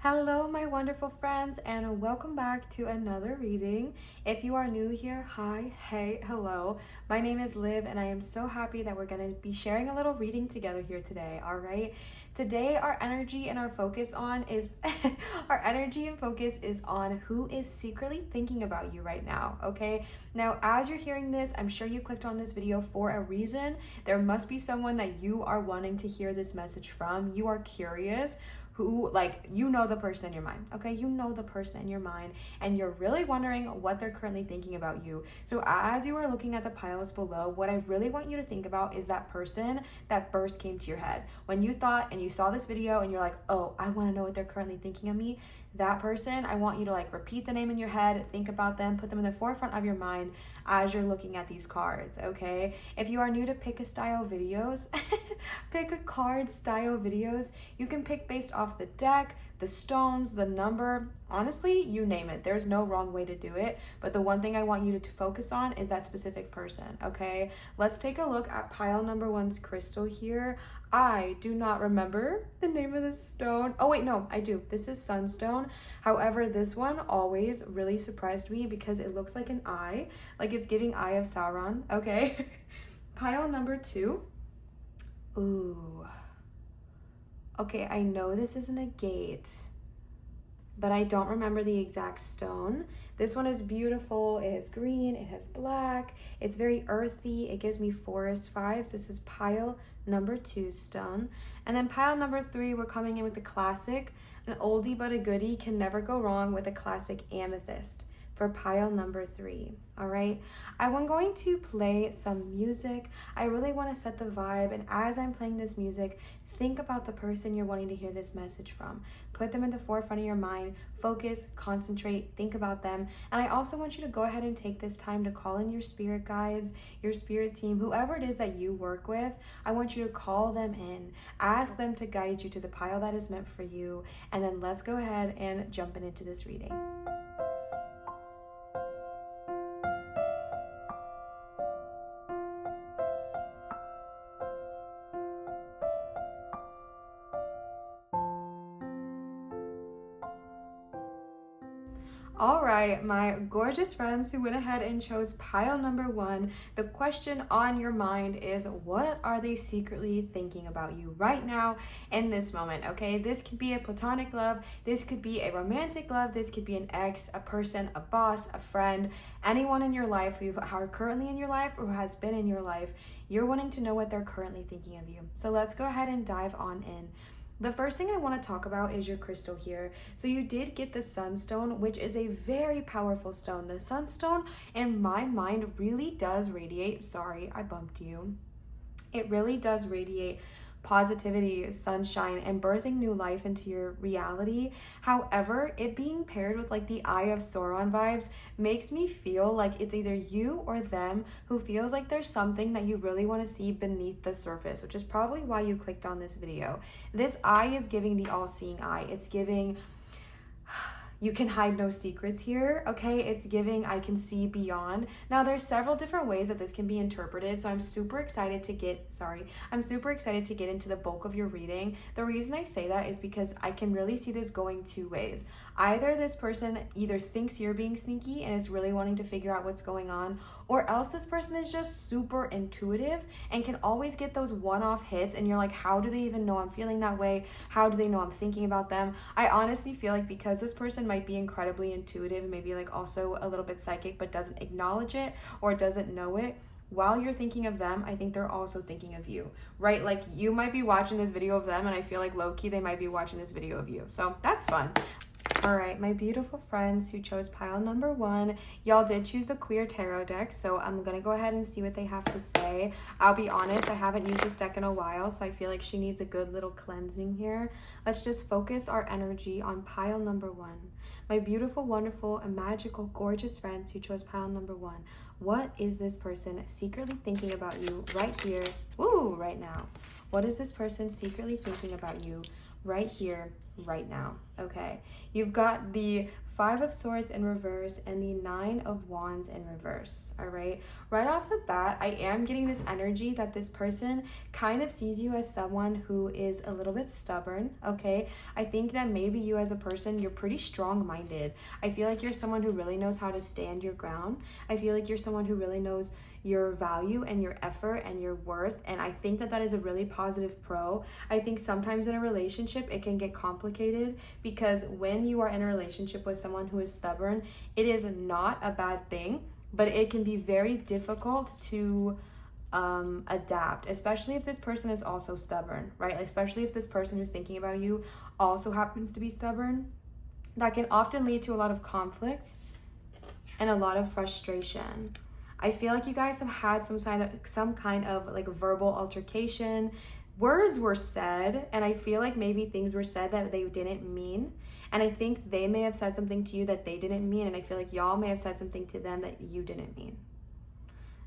Hello, my wonderful friends, and welcome back to another reading. If you are new here, hi, hey, hello. My name is Liv, and I am so happy that we're going to be sharing a little reading together here today, all right? Today, our energy and our focus on is our energy and focus is on who is secretly thinking about you right now, okay? Now, as you're hearing this, I'm sure you clicked on this video for a reason. There must be someone that you are wanting to hear this message from. You are curious. Who, like, you know the person in your mind, okay? You know the person in your mind, and you're really wondering what they're currently thinking about you. So as you are looking at the piles below, what I really want you to think about is that person that first came to your head. When you thought and you saw this video and you're like, oh, I want to know what they're currently thinking of me, that person, I want you to like repeat the name in your head, think about them, put them in the forefront of your mind as you're looking at these cards, okay? If you are new to pick a style videos, pick a card style videos, you can pick based off the deck, the stones, the number, honestly, you name it. There's no wrong way to do it, but the one thing I want you to focus on is that specific person, okay? Let's take a look at pile number one's crystal here. I do not remember the name of this stone. Oh wait, no, I do. This is sunstone. However, this one always really surprised me because it looks like an eye, like it's giving Eye of Sauron, okay? Pile number two. Ooh. Okay, I know this isn't a gate, but I don't remember the exact stone. This one is beautiful. It is green, it has black, it's very earthy, it gives me forest vibes. This is pile number two stone. And then pile number three, we're coming in with the classic. An oldie but a goodie, can never go wrong with a classic amethyst for pile number three. All right, I'm going to play some music. I really want to set the vibe, and as I'm playing this music, think about the person you're wanting to hear this message from. Put them in the forefront of your mind, focus, concentrate, think about them. And I also want you to go ahead and take this time to call in your spirit guides, your spirit team, whoever it is that you work with. I want you to call them in, ask them to guide you to the pile that is meant for you, and then let's go ahead and jump into this reading. All right, my gorgeous friends who went ahead and chose pile number one, the question on your mind is, what are they secretly thinking about you right now in this moment, okay? This could be a platonic love, this could be a romantic love, this could be an ex, a person, a boss, a friend, anyone in your life who are currently in your life or who has been in your life. You're wanting to know what they're currently thinking of you. So let's go ahead and dive on in. The first thing I want to talk about is your crystal here. So you did get the sunstone, which is a very powerful stone. The sunstone, in my mind, really does radiate, sorry, I bumped you. It really does radiate positivity, sunshine, and birthing new life into your reality. However, it being paired with like the Eye of Sauron vibes makes me feel like it's either you or them who feels like there's something that you really want to see beneath the surface, which is probably why you clicked on this video. This eye is giving the all-seeing eye. It's giving you can hide no secrets here, okay? It's giving I can see beyond. Now, there's several different ways that this can be interpreted, so I'm super excited to get into the bulk of your reading. The reason I say that is because I can really see this going two ways. Either this person either thinks you're being sneaky and is really wanting to figure out what's going on, or else this person is just super intuitive and can always get those one-off hits, and you're like, how do they even know I'm feeling that way? How do they know I'm thinking about them? I honestly feel like because this person might be incredibly intuitive, maybe like also a little bit psychic, but doesn't acknowledge it or doesn't know it, while you're thinking of them, I think they're also thinking of you, right? Like you might be watching this video of them, and I feel like low-key they might be watching this video of you. So that's fun. All right, my beautiful friends who chose pile number one, y'all did choose the Queer Tarot deck, so I'm gonna go ahead and see what they have to say. I'll be honest, I haven't used this deck in a while, so I feel like she needs a good little cleansing here. Let's just focus our energy on pile number one. My beautiful, wonderful, and magical, gorgeous friends who chose pile number one, what is this person secretly thinking about you right here, right now? What is this person secretly thinking about you right here, right now, okay? You've got the Five of Swords in reverse and the Nine of Wands in reverse, all right? Right off the bat, I am getting this energy that this person kind of sees you as someone who is a little bit stubborn, okay? I think that maybe you as a person, you're pretty strong-minded. I feel like you're someone who really knows how to stand your ground. I feel like you're someone who really knows your value and your effort and your worth, and I think that that is a really positive pro. I think sometimes in a relationship it can get complicated, because when you are in a relationship with someone who is stubborn, it is not a bad thing, but it can be very difficult to adapt, especially if this person is also stubborn, right? Especially if this person who's thinking about you also happens to be stubborn. That can often lead to a lot of conflict and a lot of frustration. I feel like you guys have had some kind of like verbal altercation. Words were said, and I feel like maybe things were said that they didn't mean. And I think they may have said something to you that they didn't mean, and I feel like y'all may have said something to them that you didn't mean.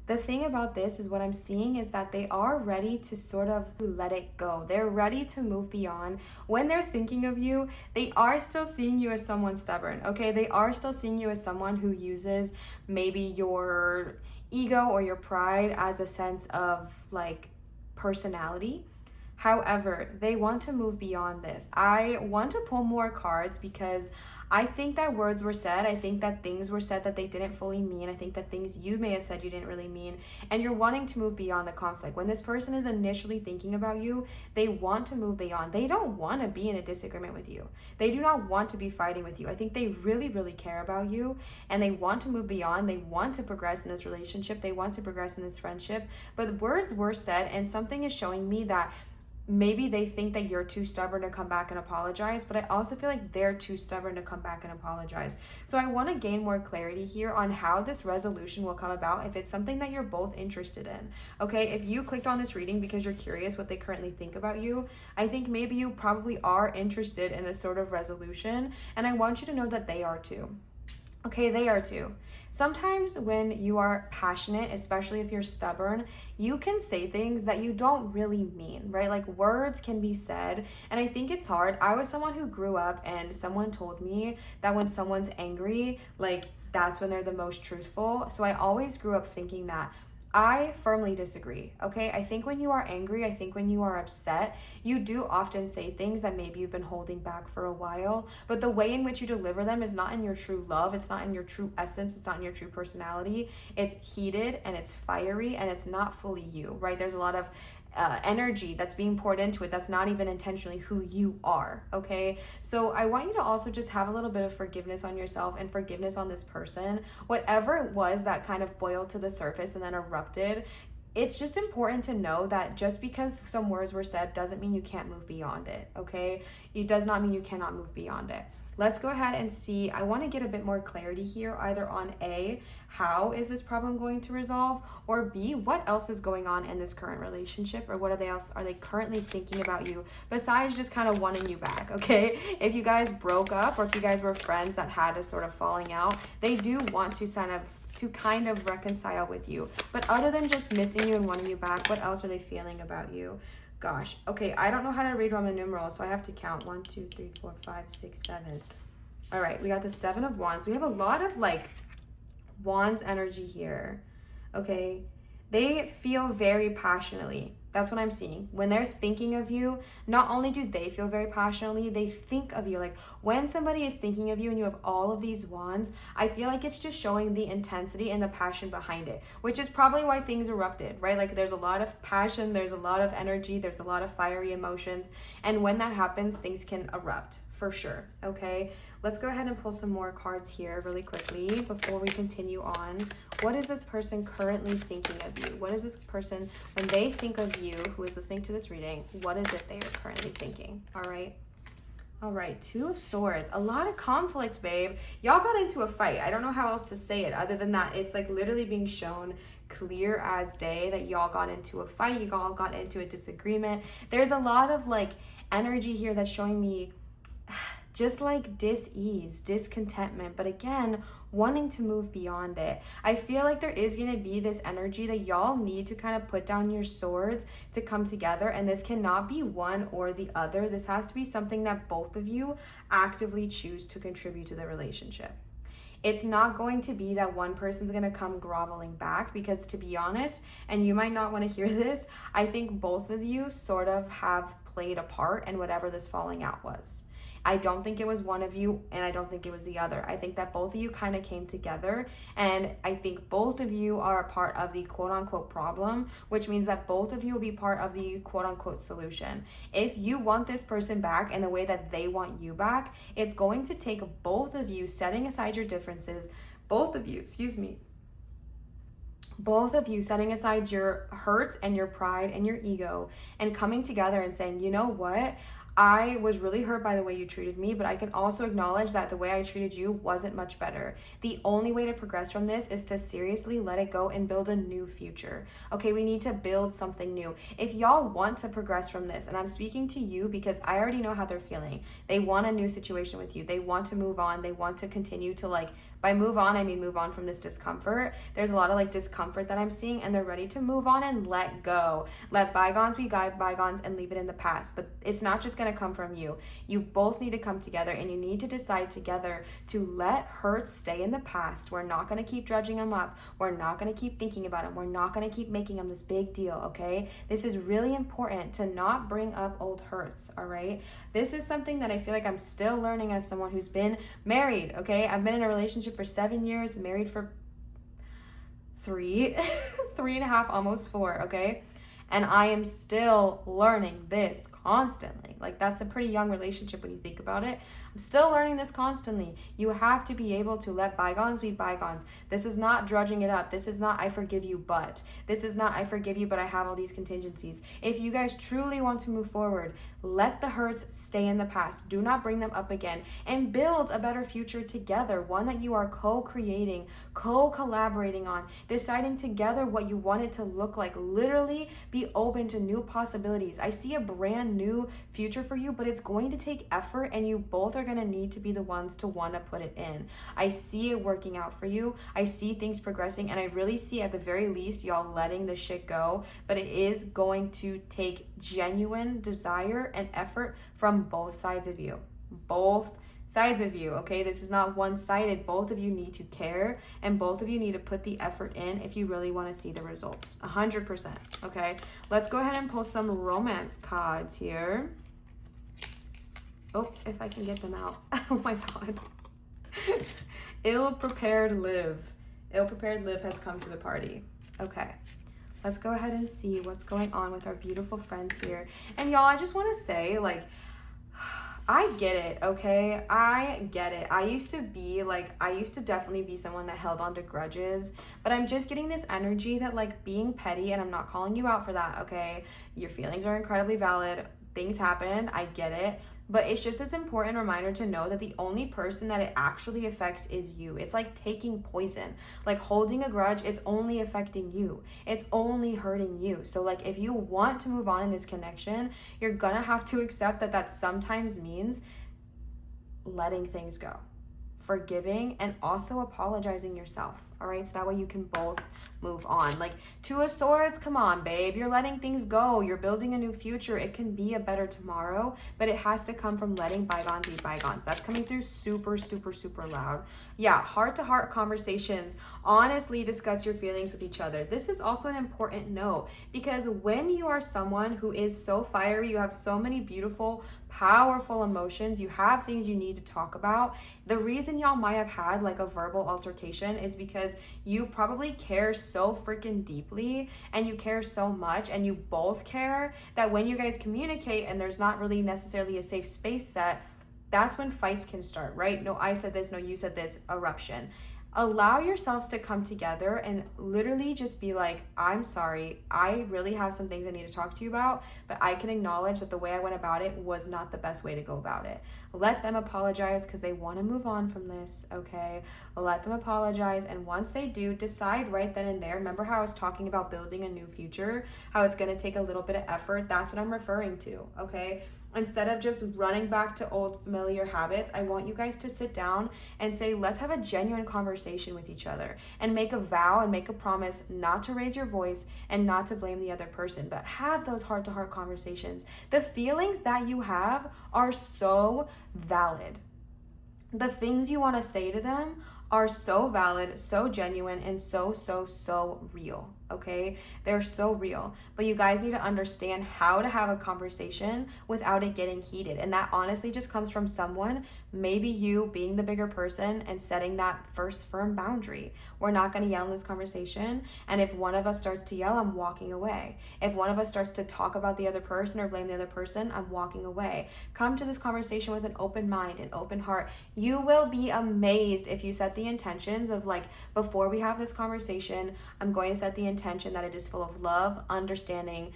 The thing about this is what I'm seeing is that they are ready to sort of let it go. They're ready to move beyond. When they're thinking of you, they are still seeing you as someone stubborn, okay? They are still seeing you as someone who uses maybe your ego or your pride as a sense of like personality. However, they want to move beyond this. I want to pull more cards because I think that words were said. I think that things were said that they didn't fully mean. I think that things you may have said you didn't really mean. And you're wanting to move beyond the conflict. When this person is initially thinking about you, they want to move beyond. They don't want to be in a disagreement with you. They do not want to be fighting with you. I think they really, really care about you, and they want to move beyond. They want to progress in this relationship. They want to progress in this friendship. But the words were said, and something is showing me that maybe they think that you're too stubborn to come back and apologize, but I also feel like they're too stubborn to come back and apologize. So I want to gain more clarity here on how this resolution will come about if it's something that you're both interested in. Okay, if you clicked on this reading because you're curious what they currently think about you, I think maybe you probably are interested in a sort of resolution, and I want you to know that they are too. Okay, they are too. Sometimes when you are passionate, especially if you're stubborn, you can say things that you don't really mean, right? Like words can be said, and I think it's hard. I was someone who grew up and someone told me that when someone's angry, like that's when they're the most truthful. So I always grew up thinking that. I firmly disagree, okay? I think when you are angry, I think when you are upset, you do often say things that maybe you've been holding back for a while, but the way in which you deliver them is not in your true love, it's not in your true essence, it's not in your true personality. It's heated and it's fiery and it's not fully you, right? There's a lot of energy that's being poured into it that's not even intentionally who you are, okay? So I want you to also just have a little bit of forgiveness on yourself and forgiveness on this person. Whatever it was that kind of boiled to the surface and then erupted, it's just important to know that just because some words were said doesn't mean you can't move beyond it, okay? It does not mean you cannot move beyond it. Let's go ahead and see. I want to get a bit more clarity here, either on A, how is this problem going to resolve, or B, what else is going on in this current relationship, or what are they currently thinking about you besides just kind of wanting you back, okay? If you guys broke up, or if you guys were friends that had a sort of falling out, they do want to kind of reconcile with you. But other than just missing you and wanting you back, what else are they feeling about you? Gosh, okay, I don't know how to read Roman numerals, so I have to count 1, 2, 3, 4, 5, 6, 7. All right, we got the Seven of Wands. We have a lot of like Wands energy here, okay? They feel very passionately. That's what I'm seeing. When they're thinking of you, not only do they feel very passionately, they think of you. Like when somebody is thinking of you and you have all of these wands, I feel like it's just showing the intensity and the passion behind it, which is probably why things erupted, right? Like there's a lot of passion, there's a lot of energy, there's a lot of fiery emotions. And when that happens, things can erupt for sure, okay? Let's go ahead and pull some more cards here really quickly before we continue on. What is this person currently thinking of you? What is this person, when they think of you, who is listening to this reading, what is it they are currently thinking? All right, Two of Swords. A lot of conflict, babe. Y'all got into a fight. I don't know how else to say it other than that. It's like literally being shown clear as day that y'all got into a fight. You all got into a disagreement. There's a lot of like energy here that's showing me just like dis-ease, discontentment, but again, wanting to move beyond it. I feel like there is going to be this energy that y'all need to kind of put down your swords to come together, and this cannot be one or the other. This has to be something that both of you actively choose to contribute to the relationship. It's not going to be that one person's going to come groveling back, because to be honest, and you might not want to hear this, I think both of you sort of have played a part in whatever this falling out was. I don't think it was one of you, and I don't think it was the other. I think that both of you kind of came together, and I think both of you are a part of the quote-unquote problem, which means that both of you will be part of the quote-unquote solution. If you want this person back in the way that they want you back, it's going to take both of you setting aside your differences, both of you setting aside your hurts and your pride and your ego, and coming together and saying, you know what? I was really hurt by the way you treated me, but I can also acknowledge that the way I treated you wasn't much better. The only way to progress from this is to seriously let it go and build a new future. Okay, we need to build something new. If y'all want to progress from this, and I'm speaking to you because I already know how they're feeling. They want a new situation with you. They want to move on. They want to continue to by move on, I mean move on from this discomfort. There's a lot of discomfort that I'm seeing, and they're ready to move on and let go. Let bygones be bygones and leave it in the past. But it's not just going to come from you. You both need to come together, and you need to decide together to let hurts stay in the past. We're not going to keep dredging them up. We're not going to keep thinking about them. We're not going to keep making them this big deal, okay? This is really important to not bring up old hurts, all right? This is something that I feel like I'm still learning as someone who's been married, okay? I've been in a relationship for 7 years, married for 3.5, almost 4, okay? And I am still learning this constantly. That's a pretty young relationship when you think about it. I'm still learning this constantly. You have to be able to let bygones be bygones. This is not drudging it up. This is not I forgive you, but. This is not I forgive you, but I have all these contingencies. If you guys truly want to move forward, let the hurts stay in the past. Do not bring them up again, and build a better future together. One that you are co-creating, co-collaborating on, deciding together what you want it to look like. Literally be open to new possibilities. I see a brand new future for you, but it's going to take effort, and you both are going to need to be the ones to want to put it in. I see it working out for you. I see things progressing, and I really see at the very least y'all letting the shit go, but it is going to take genuine desire and effort from both sides of you. Both sides of you, okay? This is not one-sided. Both of you need to care, and both of you need to put the effort in if you really want to see the results. 100%, okay? Let's go ahead and pull some romance cards here. Oh, if I can get them out. Oh my God. Ill-prepared Liv. Ill-prepared Liv has come to the party. Okay. Let's go ahead and see what's going on with our beautiful friends here. And y'all, I just want to say, I get it, okay? I get it. I used to definitely be someone that held on to grudges, but I'm just getting this energy that being petty, and I'm not calling you out for that, okay? Your feelings are incredibly valid. Things happen. I get it. But it's just this important reminder to know that the only person that it actually affects is you. It's like taking poison. Holding a grudge, it's only affecting you. It's only hurting you. So if you want to move on in this connection, you're gonna have to accept that sometimes means letting things go, forgiving, and also apologizing yourself. All right, so that way you can both move on. Two of Swords, come on, babe. You're letting things go. You're building a new future. It can be a better tomorrow, but it has to come from letting bygones be bygones. That's coming through super, super, super loud. Yeah, heart-to-heart conversations. Honestly discuss your feelings with each other. This is also an important note, because when you are someone who is so fiery, you have so many beautiful, powerful emotions, you have things you need to talk about. The reason y'all might have had a verbal altercation is because you probably care so freaking deeply, and you care so much, and you both care, that when you guys communicate and there's not really necessarily a safe space set, that's when fights can start, right? No, I said this, no, you said this, eruption. Allow yourselves to come together and literally just be I'm sorry, I really have some things I need to talk to you about, but I can acknowledge that the way I went about it was not the best way to go about it. Let them apologize, because they want to move on from this, okay? Let them apologize, and once they do, decide right then and there. Remember how I was talking about building a new future, how it's going to take a little bit of effort? That's what I'm referring to, okay? instead of just running back to old familiar habits, I want you guys to sit down and say, let's have a genuine conversation with each other and make a vow and make a promise not to raise your voice and not to blame the other person, but have those heart-to-heart conversations. The feelings that you have are so valid. The things you want to say to them are so valid, so genuine, and so real, okay? They're so real. But you guys need to understand how to have a conversation without it getting heated. And that honestly just comes from someone, maybe you being the bigger person and setting that first firm boundary. We're not going to yell in this conversation. And if one of us starts to yell, I'm walking away. If one of us starts to talk about the other person or blame the other person, I'm walking away. Come to this conversation with an open mind, an open heart. You will be amazed if you set the intentions of like, before we have this conversation, I'm going to set the intention that it is full of love, understanding,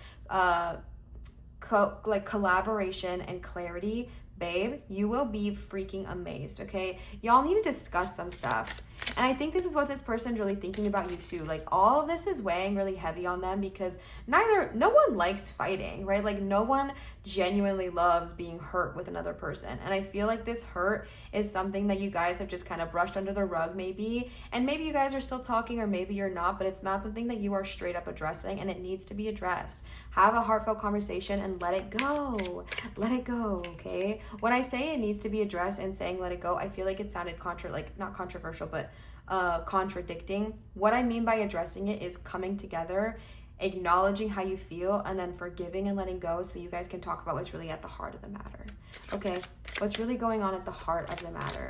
collaboration and clarity. Babe, you will be freaking amazed, okay? Y'all need to discuss some stuff. And I think this is what this person's really thinking about you too. Like, all of this is weighing really heavy on them because no one likes fighting, right? Like, no one genuinely loves being hurt with another person. And I feel like this hurt is something that you guys have just kind of brushed under the rug maybe. And maybe you guys are still talking or maybe you're not, but it's not something that you are straight up addressing, and it needs to be addressed. Have a heartfelt conversation and let it go. Let it go, okay? When I say it needs to be addressed and saying let it go, I feel like it sounded not controversial, but contradicting. What I mean by addressing it is coming together, acknowledging how you feel, and then forgiving and letting go so you guys can talk about what's really at the heart of the matter. Okay, what's really going on at the heart of the matter.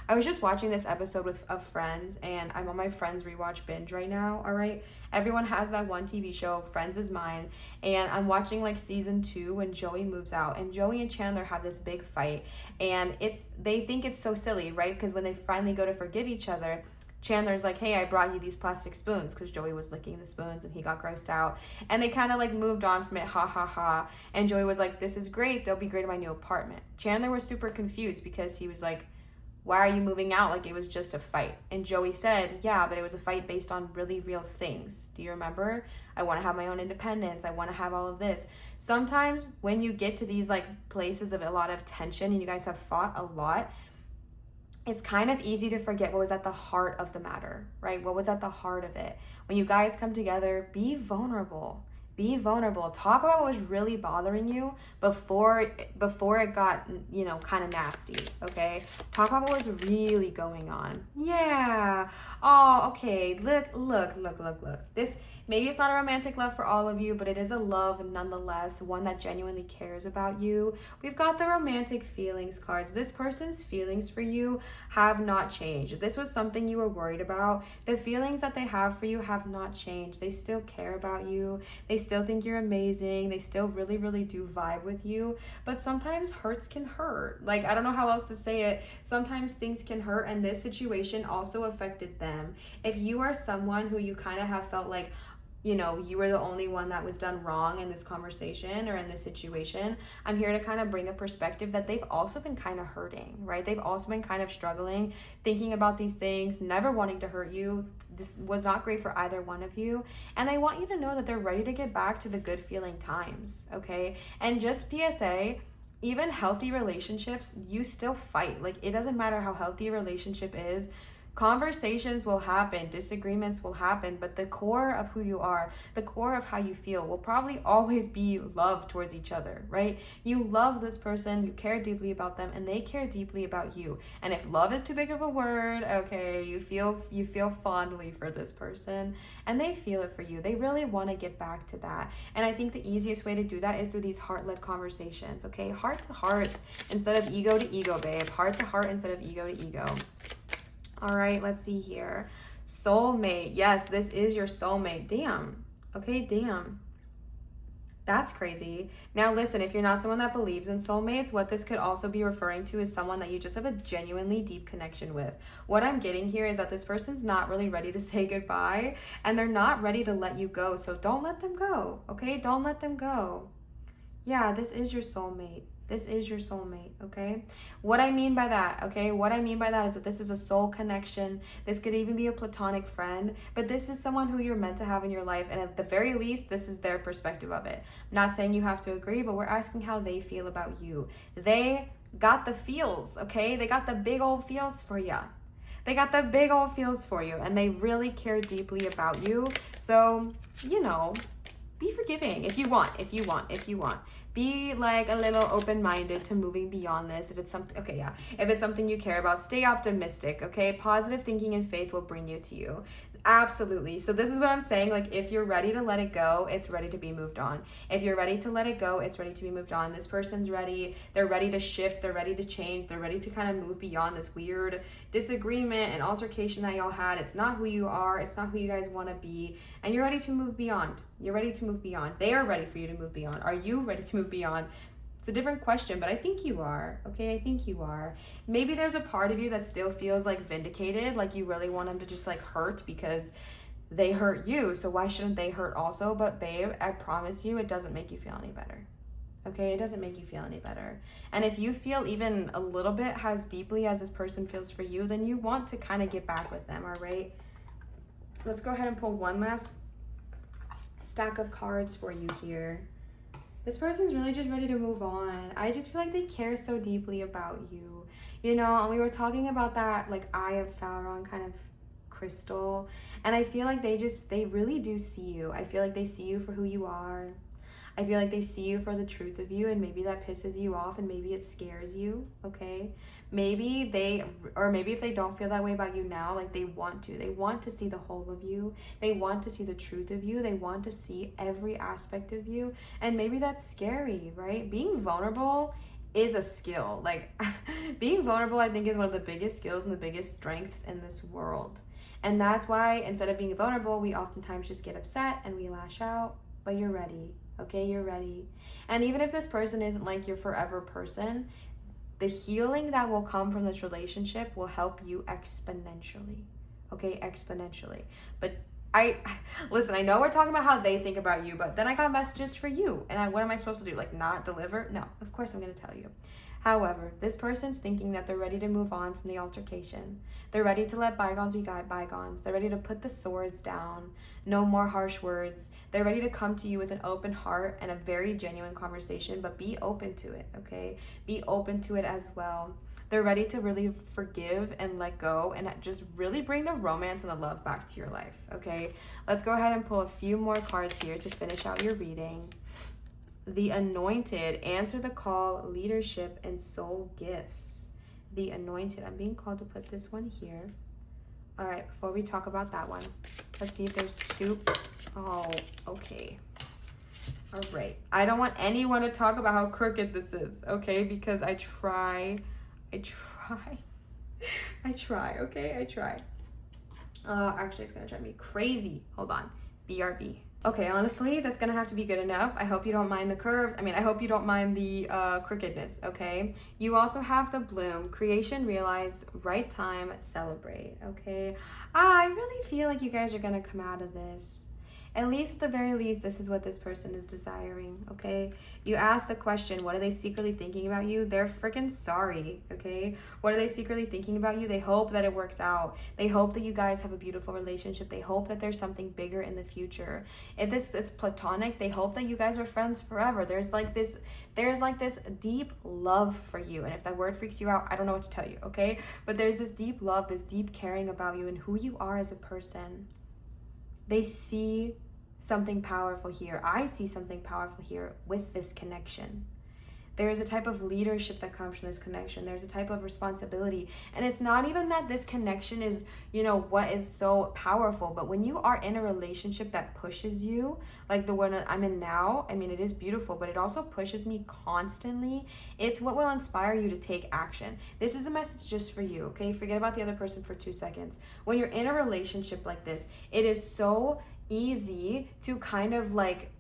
I was just watching this episode of Friends, and I'm on my Friends rewatch binge right now, all right? Everyone has that one TV show, Friends is mine, and I'm watching like season 2 when Joey moves out, and Joey and Chandler have this big fight, and they think it's so silly, right? Because when they finally go to forgive each other, Chandler's like, hey, I brought you these plastic spoons, because Joey was licking the spoons and he got grossed out. And they kind of like moved on from it, ha ha ha. And Joey was like, this is great. They'll be great in my new apartment. Chandler was super confused because he was like, why are you moving out? Like, it was just a fight. And Joey said, yeah, but it was a fight based on really real things. Do you remember? I want to have my own independence. I want to have all of this. Sometimes when you get to these like places of a lot of tension and you guys have fought a lot, it's kind of easy to forget what was at the heart of the matter, right? What was at the heart of it? When you guys come together, be vulnerable. Be vulnerable. Talk about what was really bothering you before it got, kind of nasty, okay? Talk about what was really going on. Yeah. Oh, okay. Look. This, maybe it's not a romantic love for all of you, but it is a love nonetheless, one that genuinely cares about you. We've got the romantic feelings cards. This person's feelings for you have not changed. If this was something you were worried about, the feelings that they have for you have not changed. They still care about you. They still think you're amazing. They still really, really do vibe with you. But sometimes hurts can hurt. Like, I don't know how else to say it. Sometimes things can hurt, and this situation also affected them. If you are someone who you kind of have felt like, you were the only one that was done wrong in this conversation or in this situation, I'm here to kind of bring a perspective that they've also been kind of hurting, right? They've also been kind of struggling, thinking about these things, never wanting to hurt you. This was not great for either one of you. And I want you to know that they're ready to get back to the good feeling times, okay? And just PSA, even healthy relationships, you still fight. Like, it doesn't matter how healthy a relationship is. Conversations will happen, disagreements will happen, but the core of who you are, the core of how you feel will probably always be love towards each other, right? You love this person, you care deeply about them, and they care deeply about you. And if love is too big of a word, okay, you feel fondly for this person, and they feel it for you. They really want to get back to that. And I think the easiest way to do that is through these heart-led conversations, okay? Heart to hearts instead of ego to ego, babe. Heart to heart instead of ego to ego. All right, let's see here. Soulmate. Yes, this is your soulmate. Damn. Okay, damn. That's crazy. Now listen, if you're not someone that believes in soulmates, what this could also be referring to is someone that you just have a genuinely deep connection with. What I'm getting here is that this person's not really ready to say goodbye, and they're not ready to let you go. So don't let them go, okay? Don't let them go. Yeah, this is your soulmate. This is your soulmate, okay? What I mean by that, okay? What I mean by that is that this is a soul connection. This could even be a platonic friend, but this is someone who you're meant to have in your life. And at the very least, this is their perspective of it. I'm not saying you have to agree, but we're asking how they feel about you. They got the feels, okay? They got the big old feels for you. They got the big old feels for you, and they really care deeply about you. So, you know, be forgiving if you want. Be like a little open-minded to moving beyond this. If it's something, okay, yeah. If it's something you care about, stay optimistic, okay? Positive thinking and faith will bring you to you. Absolutely. So this is what I'm saying. Like, if you're ready to let it go, it's ready to be moved on. If you're ready to let it go, it's ready to be moved on. This person's ready. They're ready to shift. They're ready to change. They're ready to kind of move beyond this weird disagreement and altercation that y'all had. It's not who you are. It's not who you guys want to be. And you're ready to move beyond. You're ready to move beyond. They are ready for you to move beyond. Are you ready to move beyond? It's a different question, but I think you are, okay? I think you are. Maybe there's a part of you that still feels like vindicated, like you really want them to just like hurt because they hurt you, so why shouldn't they hurt also? But babe, I promise you, it doesn't make you feel any better, okay? It doesn't make you feel any better. And if you feel even a little bit as deeply as this person feels for you, then you want to kind of get back with them, all right? Let's go ahead and pull one last stack of cards for you here. This person's really just ready to move on. I just feel like they care so deeply about you. You know, and we were talking about that like Eye of Sauron kind of crystal. And I feel like they really do see you. I feel like they see you for who you are. I feel like they see you for the truth of you, and maybe that pisses you off, and maybe it scares you, okay? Maybe if they don't feel that way about you now, like they want to see the whole of you. They want to see the truth of you. They want to see every aspect of you, and maybe that's scary, right? Being vulnerable is a skill. Like, being vulnerable, I think, is one of the biggest skills and the biggest strengths in this world. And that's why instead of being vulnerable, we oftentimes just get upset and we lash out, but you're ready. Okay, you're ready. And even if this person isn't like your forever person, the healing that will come from this relationship will help you exponentially. Okay, exponentially. But listen, I know we're talking about how they think about you, but then I got messages for you. And what am I supposed to do? Like, not deliver? No, of course I'm going to tell you. However, this person's thinking that they're ready to move on from the altercation. They're ready to let bygones be bygones. They're ready to put the swords down. No more harsh words. They're ready to come to you with an open heart and a very genuine conversation, but be open to it, okay? Be open to it as well. They're ready to really forgive and let go and just really bring the romance and the love back to your life, okay? Let's go ahead and pull a few more cards here to finish out your reading. The Anointed, answer the call, leadership, and soul gifts. The Anointed. I'm being called to put this one here. All right, before we talk about that one, let's see if there's two. Oh, okay. All right. I don't want anyone to talk about how crooked this is, okay? Because I try, okay? I try. Actually, it's gonna drive me crazy. Hold on. BRB. Okay, honestly, that's gonna have to be good enough. I hope you don't mind the curves. I hope you don't mind the crookedness, okay? You also have the bloom, creation, realize, right time, celebrate, okay? I really feel like you guys are gonna come out of this. At least, at the very least, this is what this person is desiring, okay? You ask the question, what are they secretly thinking about you? They're freaking sorry, okay? What are they secretly thinking about you? They hope that it works out. They hope that you guys have a beautiful relationship. They hope that there's something bigger in the future. If this is platonic, they hope that you guys are friends forever. There's like this deep love for you. And if that word freaks you out, I don't know what to tell you, okay? But there's this deep love, this deep caring about you and who you are as a person. They see something powerful here. I see something powerful here with this connection. There is a type of leadership that comes from this connection. There's a type of responsibility. And it's not even that this connection is, what is so powerful, but when you are in a relationship that pushes you, like the one I'm in now, it is beautiful, but it also pushes me constantly. It's what will inspire you to take action. This is a message just for you, okay? Forget about the other person for 2 seconds. When you're in a relationship like this, it is so easy to kind of like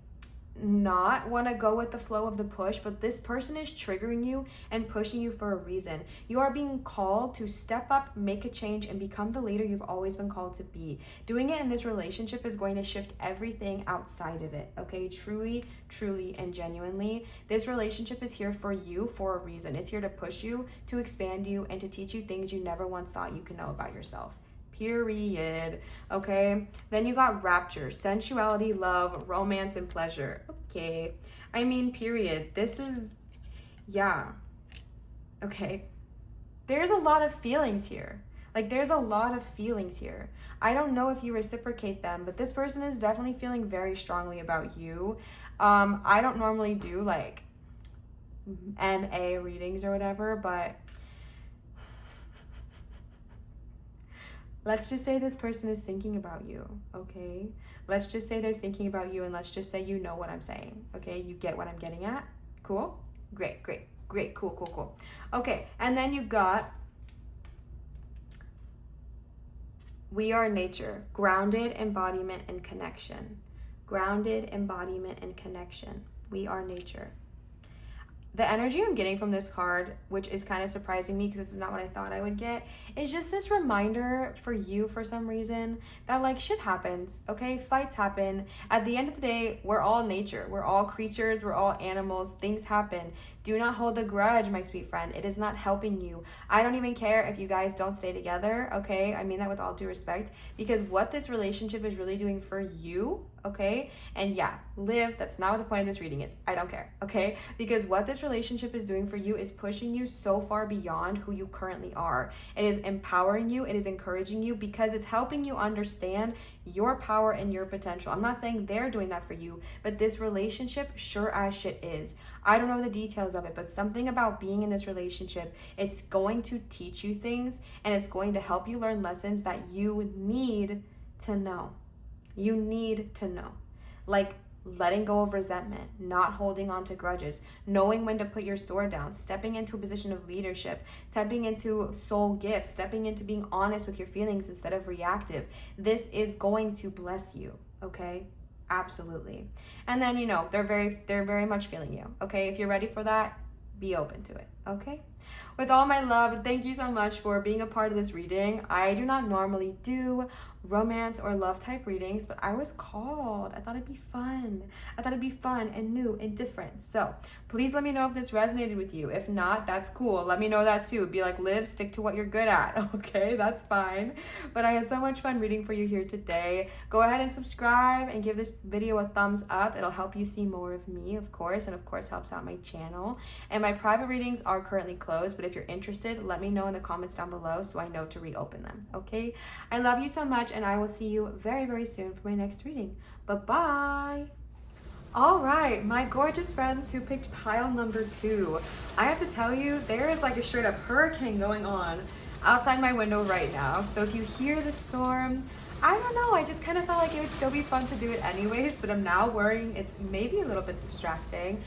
not want to go with the flow of the push, but this person is triggering you and pushing you for a reason. You are being called to step up, make a change, and become the leader you've always been called to be. Doing it in this relationship is going to shift everything outside of it, okay? Truly, truly, and genuinely, this relationship is here for you for a reason. It's here to push you, to expand you, and to teach you things you never once thought you could know about yourself. Period. Okay, then you got rapture, sensuality, love, romance, and pleasure. Okay, I mean, period. This is, yeah, okay, there's a lot of feelings here. Like, there's a lot of feelings here. I don't know if you reciprocate them, but this person is definitely feeling very strongly about you. I don't normally do like NA readings or whatever, but let's just say this person is thinking about you, okay? Let's just say they're thinking about you, and let's just say you know what I'm saying, okay? You get what I'm getting at? Cool? Great, great, great, cool, cool, cool. Okay, and then you got we are nature, grounded, embodiment, and connection. Grounded, embodiment, and connection. We are nature. The energy I'm getting from this card, which is kind of surprising me because this is not what I thought I would get, is just this reminder for you for some reason that like shit happens, okay? Fights happen. At the end of the day, we're all nature. We're all creatures. We're all animals. Things happen. Do not hold a grudge, my sweet friend. It is not helping you. I don't even care if you guys don't stay together, okay? I mean that with all due respect, because what this relationship is really doing for you, okay? And yeah, Liv, that's not what the point of this reading is. I don't care, okay? Because what this relationship is doing for you is pushing you so far beyond who you currently are. It is empowering you. It is encouraging you because it's helping you understand your power and your potential. I'm not saying they're doing that for you, but this relationship sure as shit is. I don't know the details of it, but something about being in this relationship, it's going to teach you things and it's going to help you learn lessons that you need to know. You need to know. Like letting go of resentment, not holding on to grudges, knowing when to put your sword down, stepping into a position of leadership, stepping into soul gifts, stepping into being honest with your feelings instead of reactive. This is going to bless you, okay? Absolutely. And then, you know, they're very much feeling you, okay? If you're ready for that, be open to it, okay? With all my love, thank you so much for being a part of this reading. I do not normally do romance or love type readings, but I was called. I thought it'd be fun. I thought it'd be fun and new and different. So please let me know if this resonated with you. If not, that's cool. Let me know that too. Be like, Liv, stick to what you're good at. Okay, that's fine. But I had so much fun reading for you here today. Go ahead and subscribe and give this video a thumbs up. It'll help you see more of me, of course, and of course helps out my channel. And my private readings are currently closed, but if you're interested, let me know in the comments down below so I know to reopen them, okay? I love you so much, and I will see you very, very soon for my next reading. Bye-bye. All right, my gorgeous friends who picked pile number 2. I have to tell you, there is like a straight up hurricane going on outside my window right now. So if you hear the storm, I don't know, I just kind of felt like it would still be fun to do it anyways, but I'm now worrying it's maybe a little bit distracting.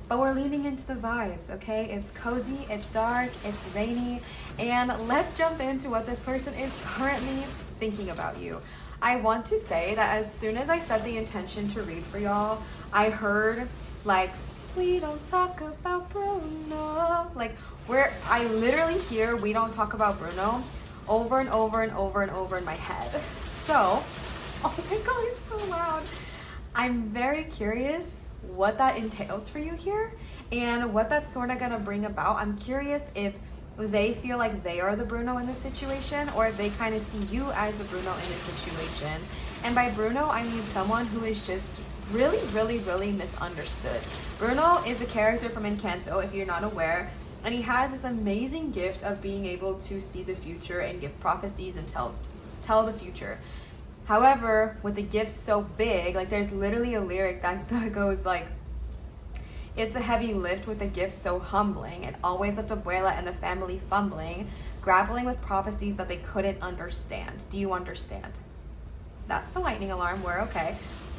But we're leaning into the vibes, okay? It's cozy, it's dark, it's rainy, and let's jump into what this person is currently thinking about you. I want to say that as soon as I said the intention to read for y'all, I heard like, we don't talk about Bruno. Like, where I literally hear we don't talk about Bruno over and over and over and over in my head. So, oh my God, it's so loud. I'm very curious what that entails for you here and what that's sort of gonna bring about. I'm curious if they feel like they are the Bruno in this situation, or if they kind of see you as the Bruno in this situation. And by Bruno, I mean someone who is just really, really, really misunderstood. Bruno is a character from Encanto, if you're not aware, and he has this amazing gift of being able to see the future and give prophecies and tell the future. However, with the gift so big, like there's literally a lyric that goes like, it's a heavy lift with a gift so humbling. It always left Abuela and the family fumbling, grappling with prophecies that they couldn't understand. Do you understand? That's the lightning alarm. We're okay.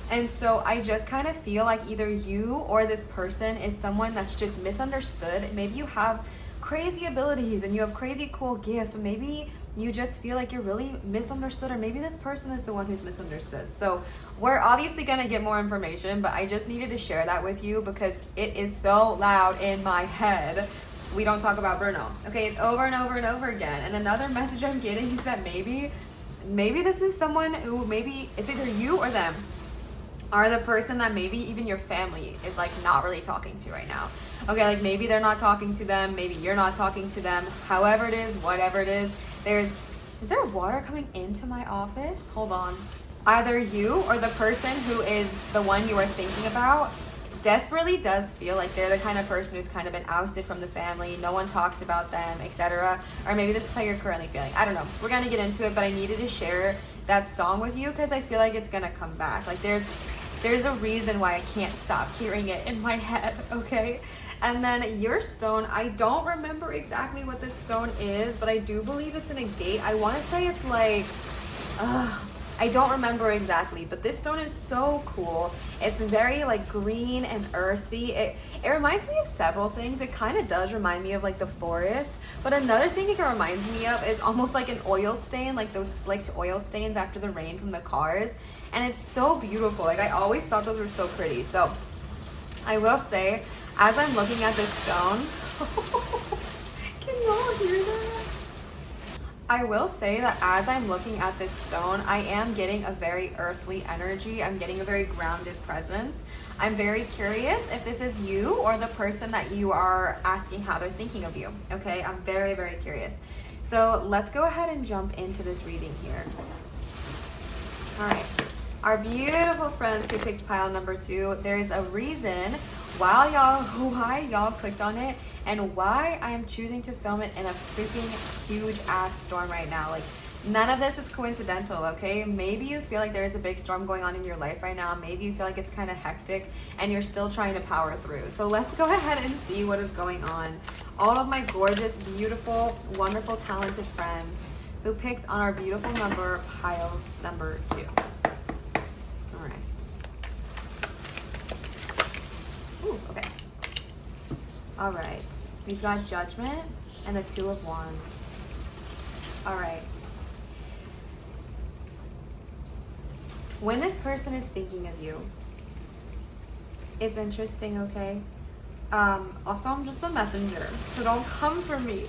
And so I just kind of feel like either you or this person is someone that's just misunderstood. Maybe you have crazy abilities and you have crazy cool gifts, or maybe you just feel like you're really misunderstood, or maybe this person is the one who's misunderstood. So we're obviously gonna get more information, but I just needed to share that with you because it is so loud in my head. We don't talk about Bruno. Okay, it's over and over and over again. And another message I'm getting is that maybe this is someone who, maybe it's either you or them, are the person that maybe even your family is like not really talking to right now. Okay, like maybe they're not talking to them, maybe you're not talking to them, however it is, whatever it is. Is there water coming into my office? Hold on. Either you or the person who is the one you are thinking about desperately does feel like they're the kind of person who's kind of been ousted from the family, no one talks about them, etc. Or maybe this is how you're currently feeling. I don't know. We're gonna get into it, but I needed to share that song with you because I feel like it's gonna come back. Like there's a reason why I can't stop hearing it in my head, okay? And then your stone, I don't remember exactly what this stone is, but I do believe it's an agate. I want to say it's like, I don't remember exactly, but this stone is so cool. It's very like green and earthy. It reminds me of several things. It kind of does remind me of like the forest, but another thing it reminds me of is almost like an oil stain, like those slicked oil stains after the rain from the cars. And it's so beautiful. Like I always thought those were so pretty. So I will say, as I'm looking at this stone, can y'all hear that? I will say that as I'm looking at this stone, I am getting a very earthly energy. I'm getting a very grounded presence. I'm very curious if this is you or the person that you are asking how they're thinking of you. Okay, I'm very, very curious. So let's go ahead and jump into this reading here. All right, our beautiful friends who picked pile number 2, there's a reason why y'all clicked on it and why I am choosing to film it in a freaking huge ass storm right now. Like none of this is coincidental, okay? Maybe you feel like there's a big storm going on in your life right now. Maybe you feel like it's kind of hectic and you're still trying to power through. So let's go ahead and see what is going on. All of my gorgeous, beautiful, wonderful, talented friends who picked on our beautiful number, pile number 2. All right. Ooh, okay. All right. We've got Judgment and the 2 of Wands. All right. When this person is thinking of you, it's interesting, okay? Also, I'm just the messenger, so don't come for me.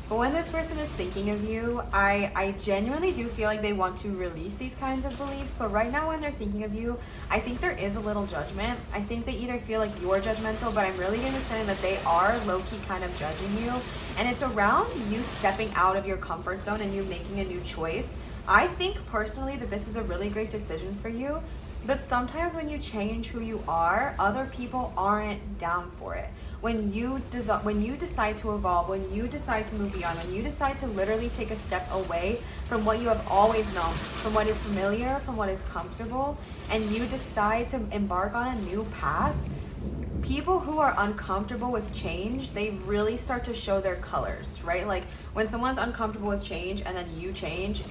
But when this person is thinking of you, I genuinely do feel like they want to release these kinds of beliefs. But right now when they're thinking of you, I think there is a little judgment. I think they either feel like you're judgmental, but I'm really getting this feeling that they are low-key kind of judging you. And it's around you stepping out of your comfort zone and you making a new choice. I think personally that this is a really great decision for you. But sometimes when you change who you are, other people aren't down for it. When you decide to evolve, when you decide to move beyond, when you decide to literally take a step away from what you have always known, from what is familiar, from what is comfortable, and you decide to embark on a new path, people who are uncomfortable with change, they really start to show their colors, right? Like when someone's uncomfortable with change and then you change,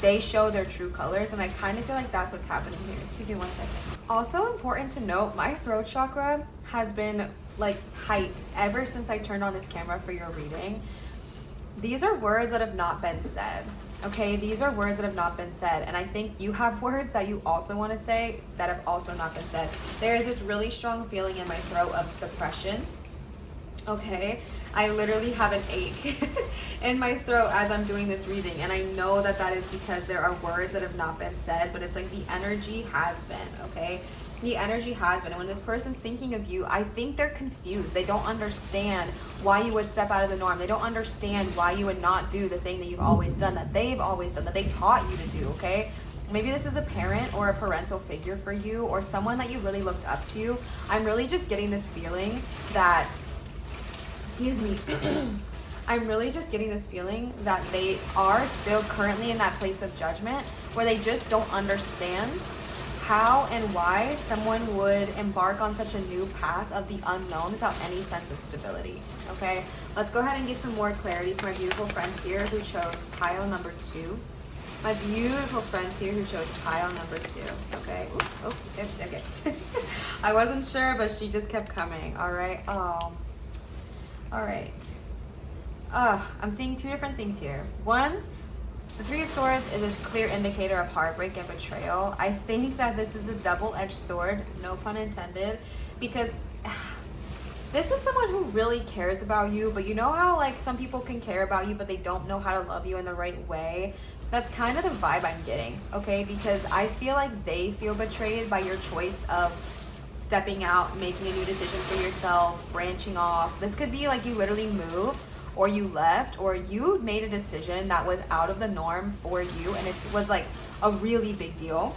they show their true colors, and I kind of feel like that's what's happening here. Excuse me one second. Also important to note, my throat chakra has been like tight ever since I turned on this camera for your reading. These are words that have not been said, okay? These are words that have not been said, and I think you have words that you also want to say that have also not been said. There is this really strong feeling in my throat of suppression, okay? I literally have an ache in my throat as I'm doing this reading, and I know that that is because there are words that have not been said, but it's like the energy has been, okay? The energy has been, and when this person's thinking of you, I think they're confused. They don't understand why you would step out of the norm. They don't understand why you would not do the thing that you've always done, that they've always done, that they taught you to do, okay? Maybe this is a parent or a parental figure for you, or someone that you really looked up to. I'm really just getting this feeling that, excuse me, I'm really just getting this feeling that they are still currently in that place of judgment where they just don't understand how and why someone would embark on such a new path of the unknown without any sense of stability, okay? Let's go ahead and get some more clarity from my beautiful friends here who chose pile number 2. My beautiful friends here who chose pile number 2, okay? Oh, okay. I wasn't sure, but she just kept coming, all right? Oh, all right. I'm seeing two different things here. One, the Three of Swords is a clear indicator of heartbreak and betrayal. I think that this is a double-edged sword, no pun intended, because this is someone who really cares about you, but you know how like some people can care about you, but they don't know how to love you in the right way? That's kind of the vibe I'm getting, okay? Because I feel like they feel betrayed by your choice of stepping out, making a new decision for yourself, branching off. This could be like you literally moved, or you left, or you made a decision that was out of the norm for you, and it was like a really big deal,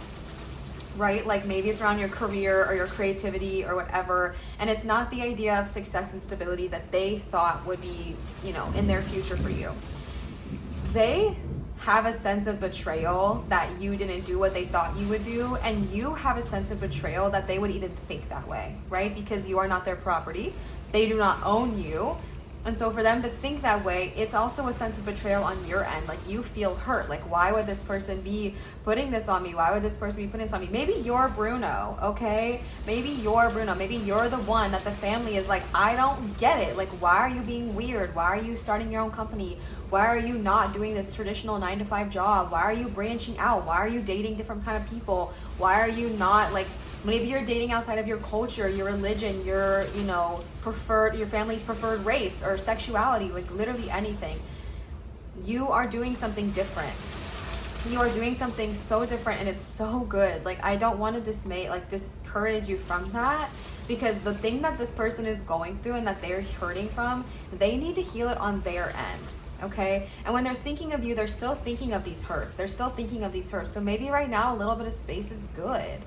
right? Like maybe it's around your career or your creativity or whatever, and it's not the idea of success and stability that they thought would be, you know, in their future for you. They have a sense of betrayal that you didn't do what they thought you would do, and you have a sense of betrayal that they would even think that way, right? Because you are not their property. They do not own you. And so for them to think that way, it's also a sense of betrayal on your end. Like you feel hurt. Like, why would this person be putting this on me? Why would this person be putting this on me? Maybe you're Bruno, okay? Maybe you're Bruno. Maybe you're the one that the family is like, I don't get it. Like, why are you being weird? Why are you starting your own company? Why are you not doing this traditional 9-to-5 job? Why are you branching out? Why are you dating different kind of people? Why are you not like, maybe you're dating outside of your culture, your religion, your, you know, your family's preferred race or sexuality, like literally anything. You are doing something different. You are doing something so different, and it's so good. Like, I don't want to discourage you from that, because the thing that this person is going through and that they're hurting from, they need to heal it on their end. Okay? And when they're thinking of you, they're still thinking of these hurts. They're still thinking of these hurts. So maybe right now a little bit of space is good.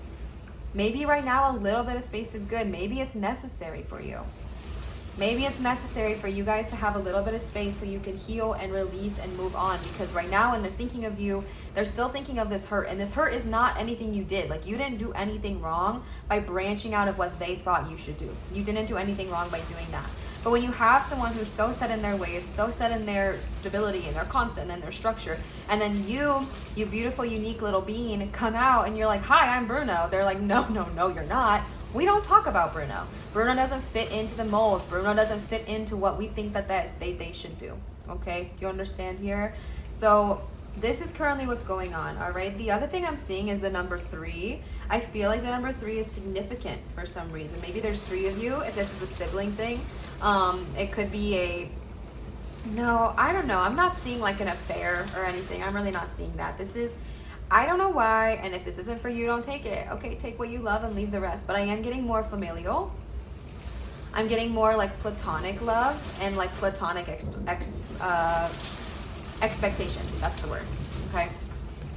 Maybe right now a little bit of space is good. Maybe it's necessary for you. Maybe it's necessary for you guys to have a little bit of space so you can heal and release and move on. Because right now when they're thinking of you, they're still thinking of this hurt. And this hurt is not anything you did. Like, you didn't do anything wrong by branching out of what they thought you should do. You didn't do anything wrong by doing that. But when you have someone who's so set in their ways, so set in their stability and their constant and their structure, and then you beautiful, unique little being, come out and you're like, hi, I'm Bruno. They're like, no, you're not. We don't talk about Bruno. Bruno doesn't fit into the mold. Bruno doesn't fit into what we think that they should do. Okay? Do you understand here? So this is currently what's going on, all right? The other thing I'm seeing is the number 3. I feel like the number 3 is significant for some reason. Maybe there's 3 of you, if this is a sibling thing. It could be no, I don't know. I'm not seeing like an affair or anything. I'm really not seeing that. This is, I don't know why, and if this isn't for you, don't take it. Okay, take what you love and leave the rest. But I am getting more familial. I'm getting more like platonic love and like platonic expectations. That's the word. Okay.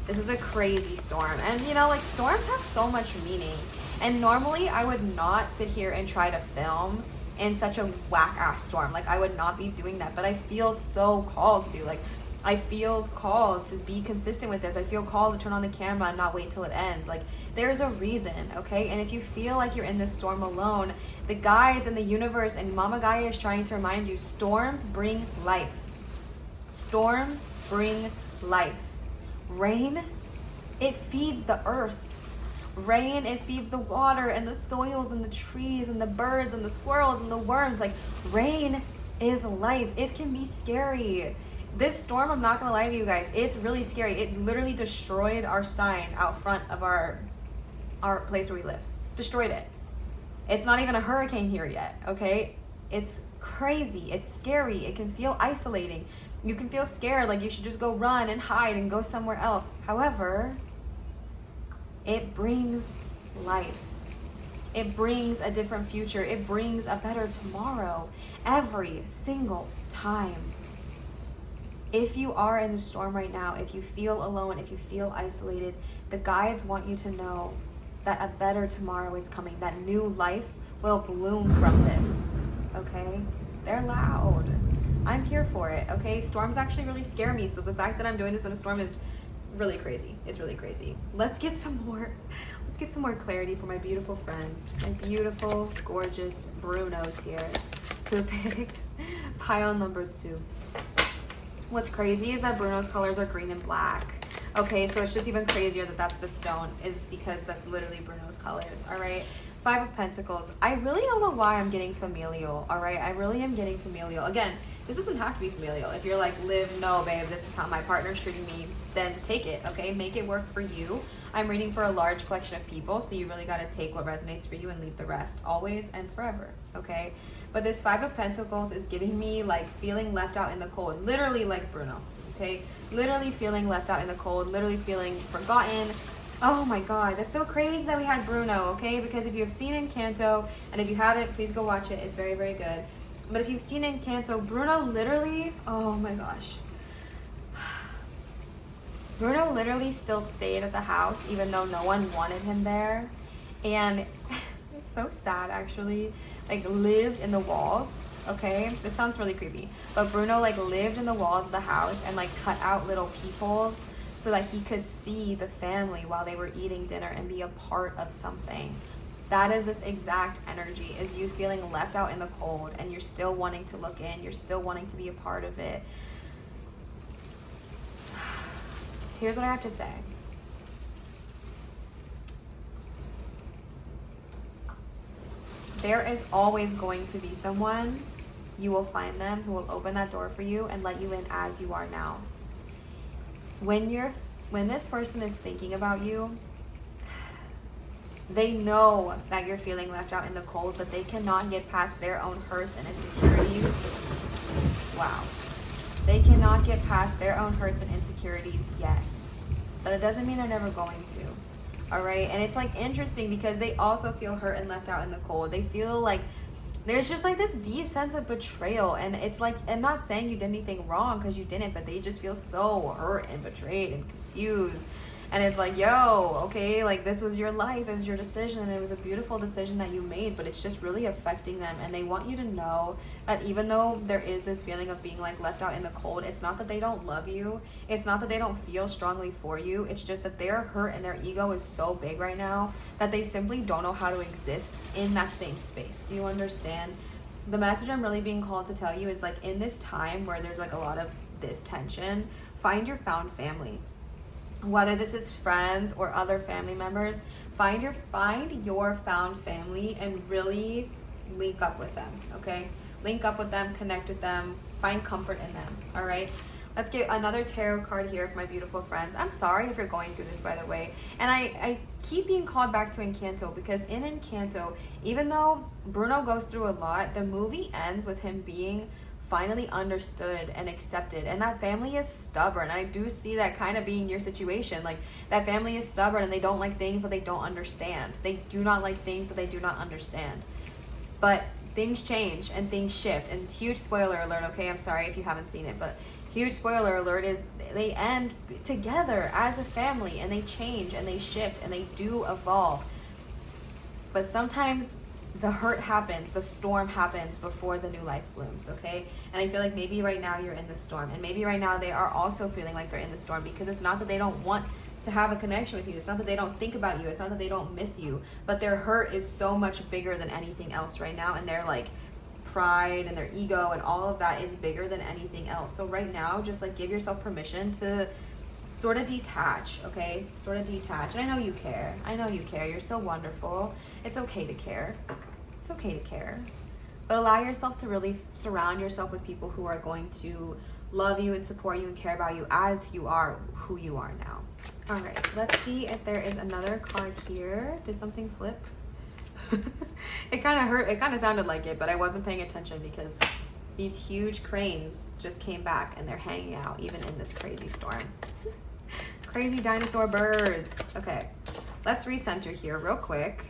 This is a crazy storm. And you know, like, storms have so much meaning. And normally I would not sit here and try to film in such a whack ass storm. Like, I would not be doing that. But I feel so called to. Like, I feel called to be consistent with this. I feel called to turn on the camera and not wait till it ends. Like, there's a reason, okay? And if you feel like you're in this storm alone, the guides and the universe and Mama Gaia is trying to remind you, storms bring life. Storms bring life. Rain, it feeds the earth. Rain, it feeds the water and the soils and the trees and the birds and the squirrels and the worms. Like, rain is life. It can be scary. This storm, I'm not gonna lie to you guys, it's really scary. It literally destroyed our sign out front of our place where we live. Destroyed it. It's not even a hurricane here yet, okay? It's crazy. It's scary. It can feel isolating. You can feel scared, like you should just go run and hide and go somewhere else. However, it brings life. It brings a different future. It brings a better tomorrow every single time. If you are in a storm right now, if you feel alone, if you feel isolated, the guides want you to know that a better tomorrow is coming. That new life will bloom from this, okay? They're loud. I'm here for it, okay? Storms actually really scare me, so the fact that I'm doing this in a storm is really crazy. It's really crazy. Let's get some more clarity for my beautiful friends, my beautiful, gorgeous Brunos here who picked pile number 2. What's crazy is that Bruno's colors are green and black. Okay, so it's just even crazier that that's the stone, is because that's literally Bruno's colors, all right? Five of Pentacles. I really don't know why I'm getting familial, all right? I really am getting familial. Again, this doesn't have to be familial. If you're like, Liv, no, babe, this is how my partner's treating me, then take it, okay? Make it work for you. I'm reading for a large collection of people, so you really got to take what resonates for you and leave the rest, always and forever, okay? But this Five of Pentacles is giving me like feeling left out in the cold, literally like Bruno, okay? Literally feeling left out in the cold, literally feeling forgotten. Oh my God, that's so crazy that we had Bruno, okay? Because if you have seen Encanto, and if you haven't, please go watch it. It's very, very good. But if you've seen Encanto, Bruno literally, oh my gosh. Bruno literally still stayed at the house even though no one wanted him there. And it's so sad actually. Like lived in the walls, okay? This sounds really creepy. But Bruno like lived in the walls of the house and like cut out little peepholes so that he could see the family while they were eating dinner and be a part of something. That is this exact energy, is you feeling left out in the cold and you're still wanting to look in, you're still wanting to be a part of it. Here's what I have to say. There is always going to be someone, you will find them, who will open that door for you and let you in as you are now. When this person is thinking about you, they know that you're feeling left out in the cold, but they cannot get past their own hurts and insecurities. Wow. They cannot get past their own hurts and insecurities yet. But it doesn't mean they're never going to. All right? And it's like interesting because they also feel hurt and left out in the cold. They feel like there's just like this deep sense of betrayal. And it's like, I'm not saying you did anything wrong because you didn't, but they just feel so hurt and betrayed and confused. And it's like, yo, okay, like this was your life, it was your decision, and it was a beautiful decision that you made, but it's just really affecting them. And they want you to know that even though there is this feeling of being like left out in the cold, it's not that they don't love you, it's not that they don't feel strongly for you, it's just that they're hurt and their ego is so big right now that they simply don't know how to exist in that same space. Do you understand? The message I'm really being called to tell you is like, in this time where there's like a lot of this tension, find your found family. Whether this is friends or other family members, find your found family and really link up with them, okay? Link up with them, connect with them, find comfort in them, all right? Let's get another tarot card here for my beautiful friends. I'm sorry if you're going through this, by the way. And I keep being called back to Encanto because in Encanto, even though Bruno goes through a lot, the movie ends with him being finally understood and accepted, and that family is stubborn. I do see that kind of being your situation. Like that family is stubborn and they don't like things that they don't understand. They do not like things that they do not understand. But things change and things shift. And huge spoiler alert, okay? I'm sorry if you haven't seen it, but huge spoiler alert is they end together as a family and they change and they shift and they do evolve. But sometimes the hurt happens, the storm happens before the new life blooms, okay? And I feel like maybe right now you're in the storm, and maybe right now they are also feeling like they're in the storm, because it's not that they don't want to have a connection with you, it's not that they don't think about you, it's not that they don't miss you, but their hurt is so much bigger than anything else right now, and their like pride and their ego and all of that is bigger than anything else. So right now, just like give yourself permission to sort of detach, okay? Sort of detach. And I know you care. I know you care. You're so wonderful. It's okay to care. It's okay to care. But allow yourself to really surround yourself with people who are going to love you and support you and care about you as you are who you are now. All right, let's see if there is another card here. Did something flip? It kind of hurt. It kind of sounded like it, but I wasn't paying attention because these huge cranes just came back and they're hanging out even in this crazy storm. Crazy dinosaur birds. Okay, let's recenter here real quick.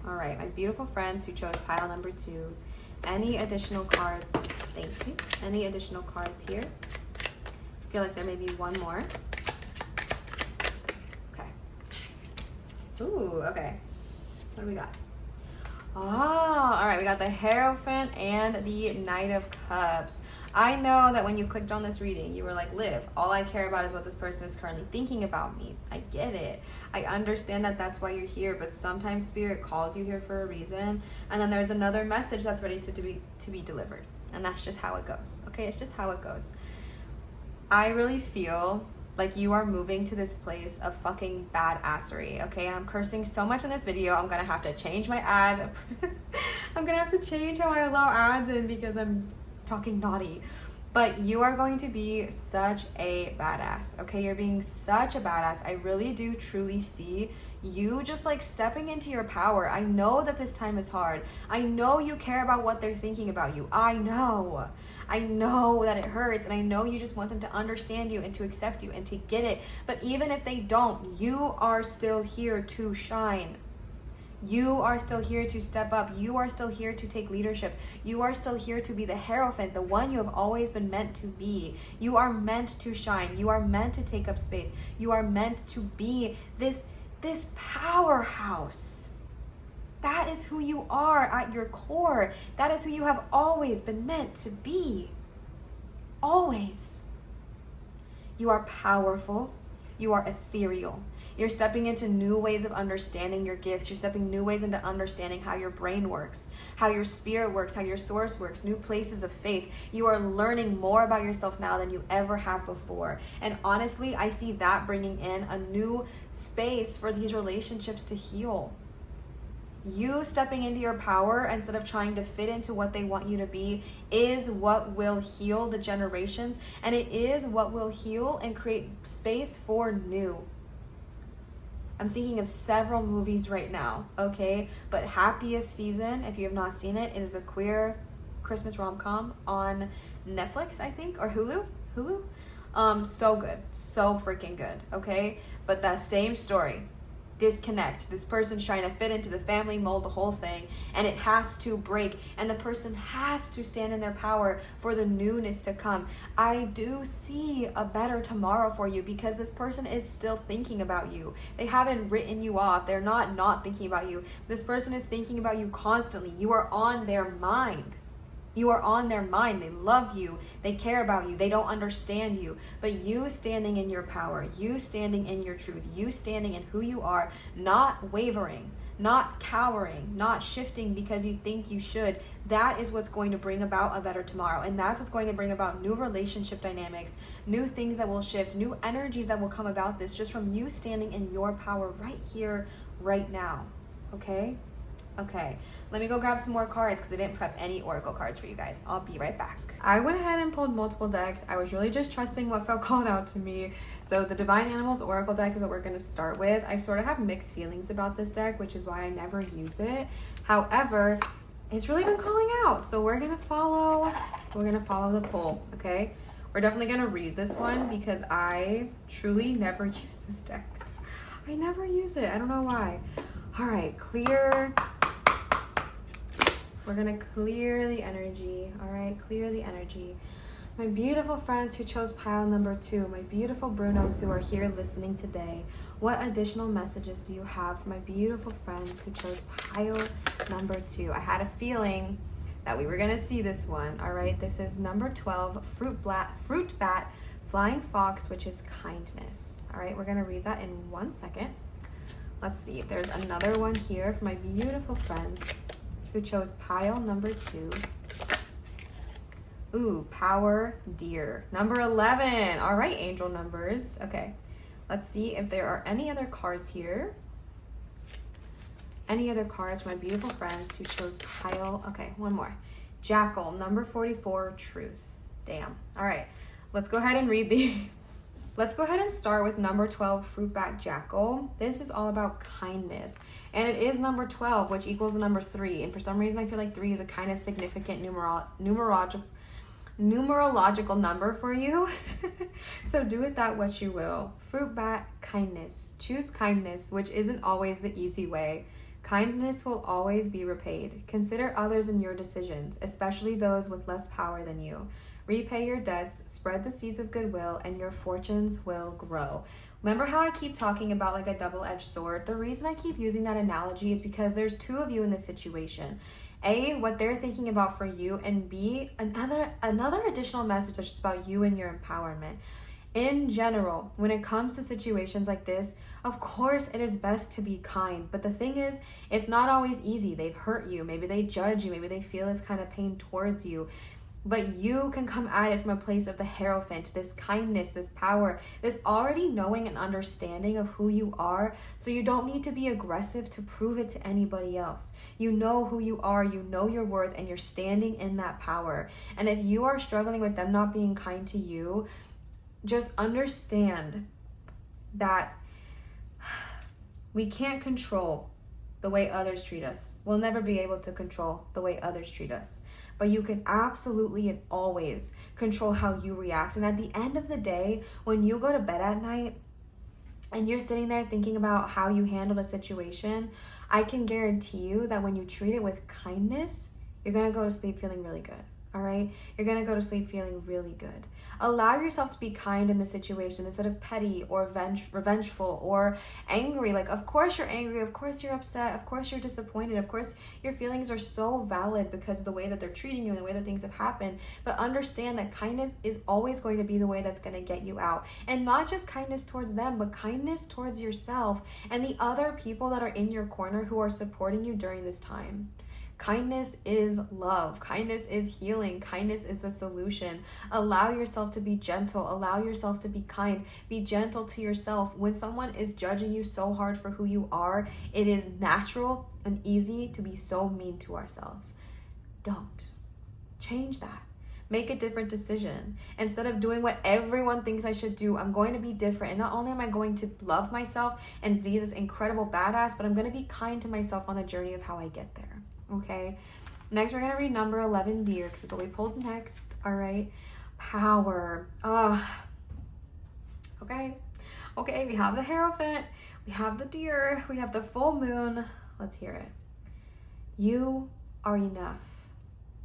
All right, my beautiful friends who chose pile number 2, any additional cards? Thank you. Any additional cards here? I feel like there may be one more. Okay. Ooh, okay. What do we got? Oh, all right, we got the Hierophant and the Knight of Cups. I know that when you clicked on this reading, you were like, Liv, all I care about is what this person is currently thinking about me. I get it. I understand that that's why you're here, but sometimes Spirit calls you here for a reason, and then there's another message that's ready to be delivered, and that's just how it goes, okay? It's just how it goes. I really feel Like, you are moving to this place of fucking badassery, okay? And I'm cursing so much in this video, I'm gonna have to change my ad. I'm gonna have to change how I allow ads in because I'm talking naughty. But you are going to be such a badass, okay? You're being such a badass. I really do truly see you just like stepping into your power. I know that this time is hard. I know you care about what they're thinking about you. I know that it hurts, and I know you just want them to understand you and to accept you and to get it. But even if they don't, you are still here to shine. You are still here to step up. You are still here to take leadership. You are still here to be the hierophant, the one you have always been meant to be. You are meant to shine. You are meant to take up space. You are meant to be this powerhouse. That is who you are at your core. That is who you have always been meant to be. Always. You are powerful. You are ethereal. You're stepping into new ways of understanding your gifts. You're stepping new ways into understanding how your brain works, how your spirit works, how your source works, new places of faith. You are learning more about yourself now than you ever have before. And honestly, I see that bringing in a new space for these relationships to heal. You stepping into your power instead of trying to fit into what they want you to be is what will heal the generations, and it is what will heal and create space for new. I'm thinking of several movies right now, okay? But Happiest Season, if you have not seen it, it is a queer Christmas rom-com on Netflix, I think, or Hulu. So good, so freaking good, okay? But that same story. Disconnect. This person's trying to fit into the family mold, the whole thing, and it has to break, and the person has to stand in their power for the newness to come. I do see a better tomorrow for you because this person is still thinking about you. They haven't written you off. They're not thinking about you. This person is thinking about you constantly. You are on their mind. You are on their mind. They love you. They care about you. They don't understand you. But you standing in your power, you standing in your truth, you standing in who you are, not wavering, not cowering, not shifting because you think you should, that is what's going to bring about a better tomorrow. And that's what's going to bring about new relationship dynamics, new things that will shift, new energies that will come about this just from you standing in your power right here, right now. Okay? Okay, let me go grab some more cards because I didn't prep any oracle cards for you guys. I'll be right back. I went ahead and pulled multiple decks. I was really just trusting what felt called out to me. So the Divine Animals Oracle deck is what we're going to start with. I sort of have mixed feelings about this deck, which is why I never use it. However, it's really been calling out. So we're going to follow the pull, okay? We're definitely going to read this one because I truly never use this deck. I never use it. I don't know why. All right, clear. We're gonna clear the energy, all right? Clear the energy. My beautiful friends who chose pile number 2, my beautiful Brunos who are here listening today, what additional messages do you have for my beautiful friends who chose pile number 2? I had a feeling that we were gonna see this one, all right? This is number 12, fruit bat, flying fox, which is kindness. All right, we're gonna read that in 1 second. Let's see if there's another one here for my beautiful friends who chose pile number 2. Ooh, power deer. Number 11. All right, angel numbers. Okay, let's see if there are any other cards here. Any other cards for my beautiful friends who chose pile. Okay, one more. Jackal, number 44, truth. Damn. All right, let's go ahead and read these. Let's go ahead and start with number 12, Fruit Bat Jackal. This is all about kindness. And it is number 12, which equals the number 3. And for some reason, I feel like 3 is a kind of significant numerological number for you. So do with that what you will. Fruit Bat, kindness. Choose kindness, which isn't always the easy way. Kindness will always be repaid. Consider others in your decisions, especially those with less power than you. Repay your debts, spread the seeds of goodwill, and your fortunes will grow. Remember how I keep talking about like a double-edged sword? The reason I keep using that analogy is because there's 2 of you in this situation. A, what they're thinking about for you, and B, another additional message that's just about you and your empowerment. In general, when it comes to situations like this, of course it is best to be kind, but the thing is, it's not always easy. They've hurt you, maybe they judge you, maybe they feel this kind of pain towards you. But you can come at it from a place of the Hierophant, this kindness, this power, this already knowing and understanding of who you are. So you don't need to be aggressive to prove it to anybody else. You know who you are, you know your worth, and you're standing in that power. And if you are struggling with them not being kind to you, just understand that we can't control the way others treat us. We'll never be able to control the way others treat us. But you can absolutely and always control how you react. And at the end of the day, when you go to bed at night and you're sitting there thinking about how you handled a situation, I can guarantee you that when you treat it with kindness, you're gonna go to sleep feeling really good. All right? You're gonna go to sleep feeling really good. Allow yourself to be kind in the situation instead of petty or revengeful or angry. Like, of course you're angry, of course you're upset, of course you're disappointed, of course your feelings are so valid because of the way that they're treating you and the way that things have happened. But understand that kindness is always going to be the way that's gonna get you out. And not just kindness towards them, but kindness towards yourself and the other people that are in your corner who are supporting you during this time. Kindness is love. Kindness is healing. Kindness is the solution. Allow yourself to be gentle. Allow yourself to be kind. Be gentle to yourself. When someone is judging you so hard for who you are, it is natural and easy to be so mean to ourselves. Don't. Change that. Make a different decision. Instead of doing what everyone thinks I should do, I'm going to be different. And not only am I going to love myself and be this incredible badass, but I'm going to be kind to myself on the journey of how I get there. Okay, next we're gonna read number 11, Deer, because it's what we pulled next. All right, power. Okay, we have the Hierophant, we have the Deer, we have the full moon. Let's hear it. You are enough.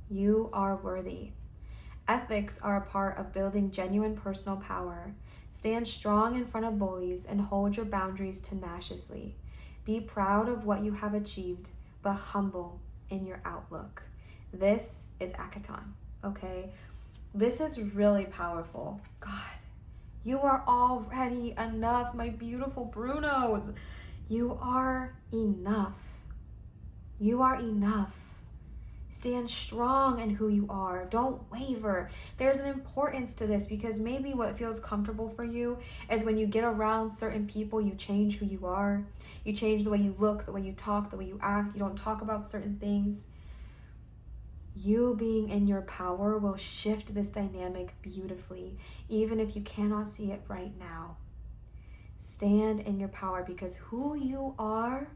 You are worthy. Ethics are a part of building genuine personal power. Stand strong in front of bullies and hold your boundaries tenaciously. Be proud of what you have achieved, but humble in your outlook. This is Akaton, okay? This is really powerful. God, you are already enough, my beautiful Brunos. You are enough. You are enough. Stand strong in who you are. Don't waver. There's an importance to this because maybe what feels comfortable for you is when you get around certain people, you change who you are. You change the way you look, the way you talk, the way you act. You don't talk about certain things. You being in your power will shift this dynamic beautifully, even if you cannot see it right now. Stand in your power because who you are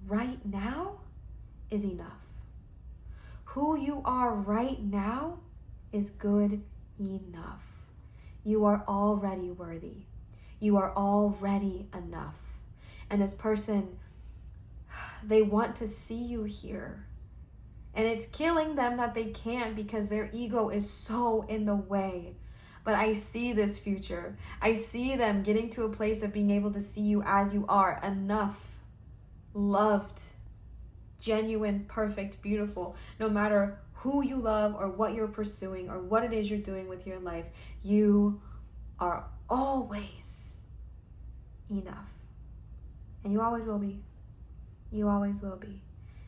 right now is enough. Who you are right now is good enough. You are already worthy. You are already enough. And this person, they want to see you here. And it's killing them that they can't because their ego is so in the way. But I see this future. I see them getting to a place of being able to see you as you are, enough, loved, genuine, perfect, beautiful. No matter who you love or what you're pursuing or what it is you're doing with your life, you are always enough. And you always will be. You always will be.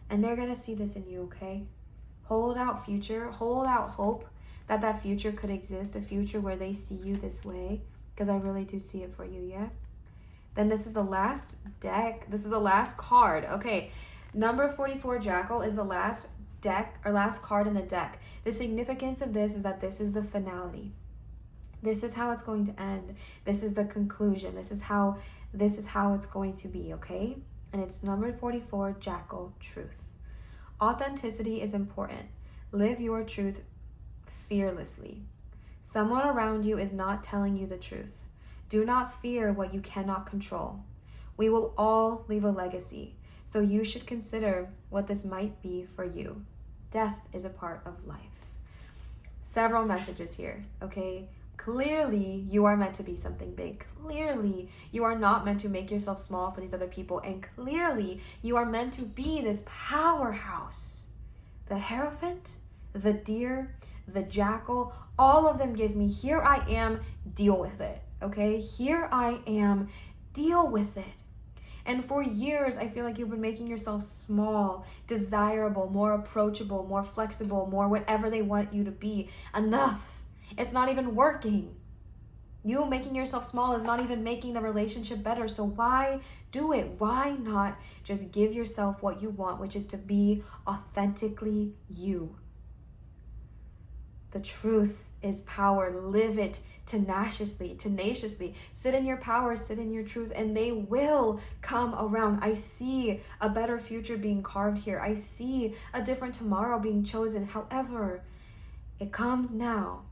And they're going to see this in you, okay? Hold out future. Hold out hope that that future could exist, a future where they see you this way, because I really do see it for you, yeah? Then this is the last deck. This is the last card. Okay. Number 44, Jackal, is the last deck or last card in the deck. The significance of this is that this is the finality. This is how it's going to end. This is the conclusion. This is how it's going to be, okay? And it's number 44, Jackal, truth. Authenticity is important. Live your truth fearlessly. Someone around you is not telling you the truth. Do not fear what you cannot control. We will all leave a legacy. So you should consider what this might be for you. Death is a part of life. Several messages here, okay? Clearly, you are meant to be something big. Clearly, you are not meant to make yourself small for these other people. And clearly, you are meant to be this powerhouse. The Hierophant, the Deer, the Jackal, all of them give me, here I am, deal with it, okay? Here I am, deal with it. And for years, I feel like you've been making yourself small, desirable, more approachable, more flexible, more whatever they want you to be. Enough. It's not even working. You making yourself small is not even making the relationship better. So why do it? Why not just give yourself what you want, which is to be authentically you? The truth is power. Live it tenaciously. Sit in your power, sit in your truth, and they will come around. I see a better future being carved here. I see a different tomorrow being chosen. However, it comes now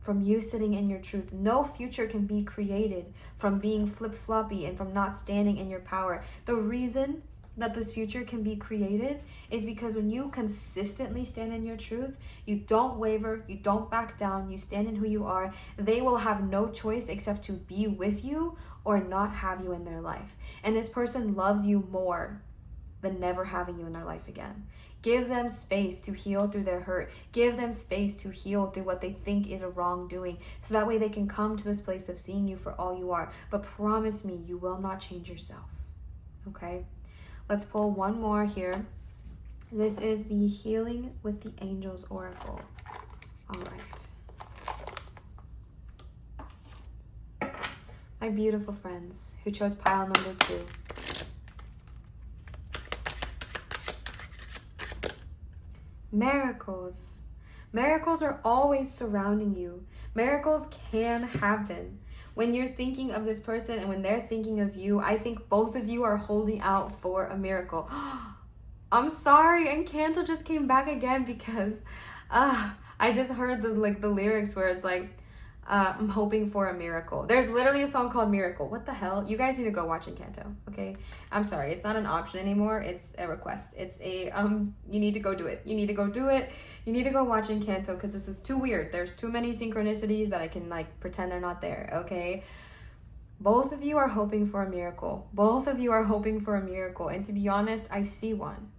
from you sitting in your truth. No future can be created from being flip-floppy and from not standing in your power. The reason that this future can be created is because when you consistently stand in your truth, you don't waver, you don't back down, you stand in who you are, they will have no choice except to be with you or not have you in their life. And this person loves you more than never having you in their life again. Give them space to heal through their hurt. Give them space to heal through what they think is a wrongdoing. So that way they can come to this place of seeing you for all you are. But promise me, you will not change yourself. Okay? Let's pull one more here. This is the Healing with the Angels Oracle. All right. My beautiful friends who chose pile number 2. Miracles. Miracles are always surrounding you. Miracles can happen. When you're thinking of this person and when they're thinking of you, I think both of you are holding out for a miracle. I'm sorry, and Canto just came back again because I just heard the lyrics where it's like, I'm hoping for a miracle. There's literally a song called Miracle. What the hell? You guys need to go watch Encanto, okay? I'm sorry. It's not an option anymore. It's a request. It's a, you need to go do it. You need to go do it. You need to go watch Encanto because this is too weird. There's too many synchronicities that I can pretend they're not there, okay? Both of you are hoping for a miracle. Both of you are hoping for a miracle. And to be honest, I see one.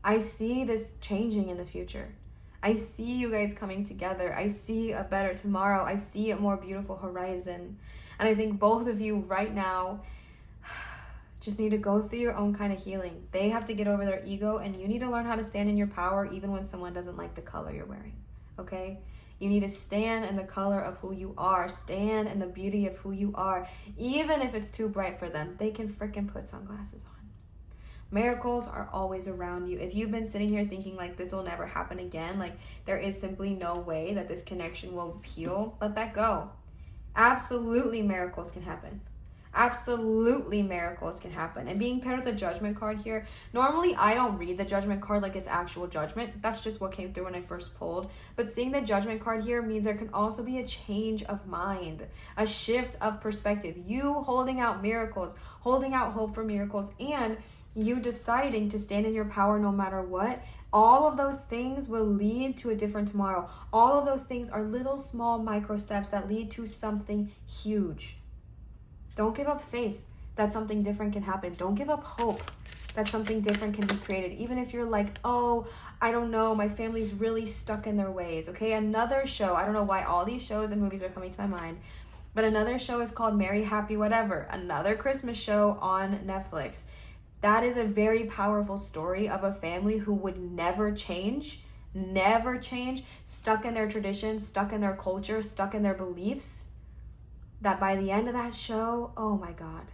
I see this changing in the future. I see you guys coming together. I see a better tomorrow. I see a more beautiful horizon. And I think both of you right now just need to go through your own kind of healing. They have to get over their ego, and you need to learn how to stand in your power even when someone doesn't like the color you're wearing, okay? You need to stand in the color of who you are. Stand in the beauty of who you are. Even if it's too bright for them, they can freaking put sunglasses on. Miracles are always around you. If you've been sitting here thinking this will never happen again, there is simply no way that this connection will heal, let that go. Absolutely miracles can happen. Absolutely miracles can happen. And being paired with a judgment card here, normally I don't read the judgment card like it's actual judgment. That's just what came through when I first pulled. But seeing the judgment card here means there can also be a change of mind, a shift of perspective. You holding out miracles, holding out hope for miracles, and you deciding to stand in your power no matter what. All of those things will lead to a different tomorrow. All of those things are little small micro steps that lead to something huge. Don't give up faith that something different can happen. Don't give up hope that something different can be created. Even if you're like, oh, I don't know, my family's really stuck in their ways. Okay, another show, I don't know why all these shows and movies are coming to my mind, but another show is called Merry Happy Whatever. Another Christmas show on Netflix. That is a very powerful story of a family who would never change, stuck in their traditions, stuck in their culture, stuck in their beliefs. That by the end of that show, oh my God,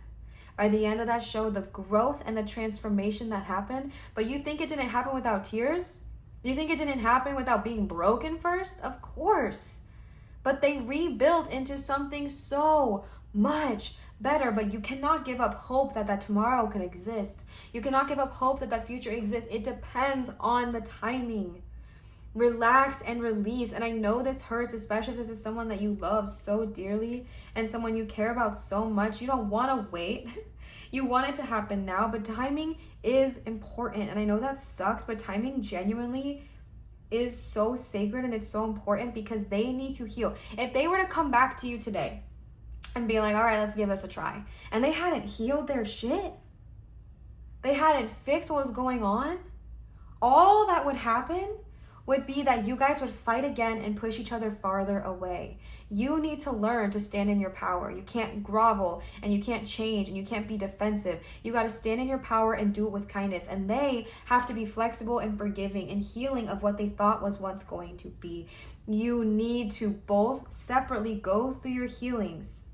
by the end of that show, the growth and the transformation that happened. But you think it didn't happen without tears? You think it didn't happen without being broken first? Of course. But they rebuilt into something so much better. But you cannot give up hope that tomorrow can exist. You cannot give up hope that future exists. It depends on the timing. Relax and release. And I know this hurts, especially if this is someone that you love so dearly and someone you care about so much. You don't want to wait. You want it to happen now, but timing is important. And I know that sucks, but timing genuinely is so sacred and it's so important because they need to heal. If they were to come back to you today and be like, all right, let's give this a try, and they hadn't healed their shit, they hadn't fixed what was going on, all that would happen would be that you guys would fight again and push each other farther away. You need to learn to stand in your power. You can't grovel and you can't change and you can't be defensive. You got to stand in your power and do it with kindness. And they have to be flexible and forgiving and healing of what they thought was once going to be. You need to both separately go through your healings,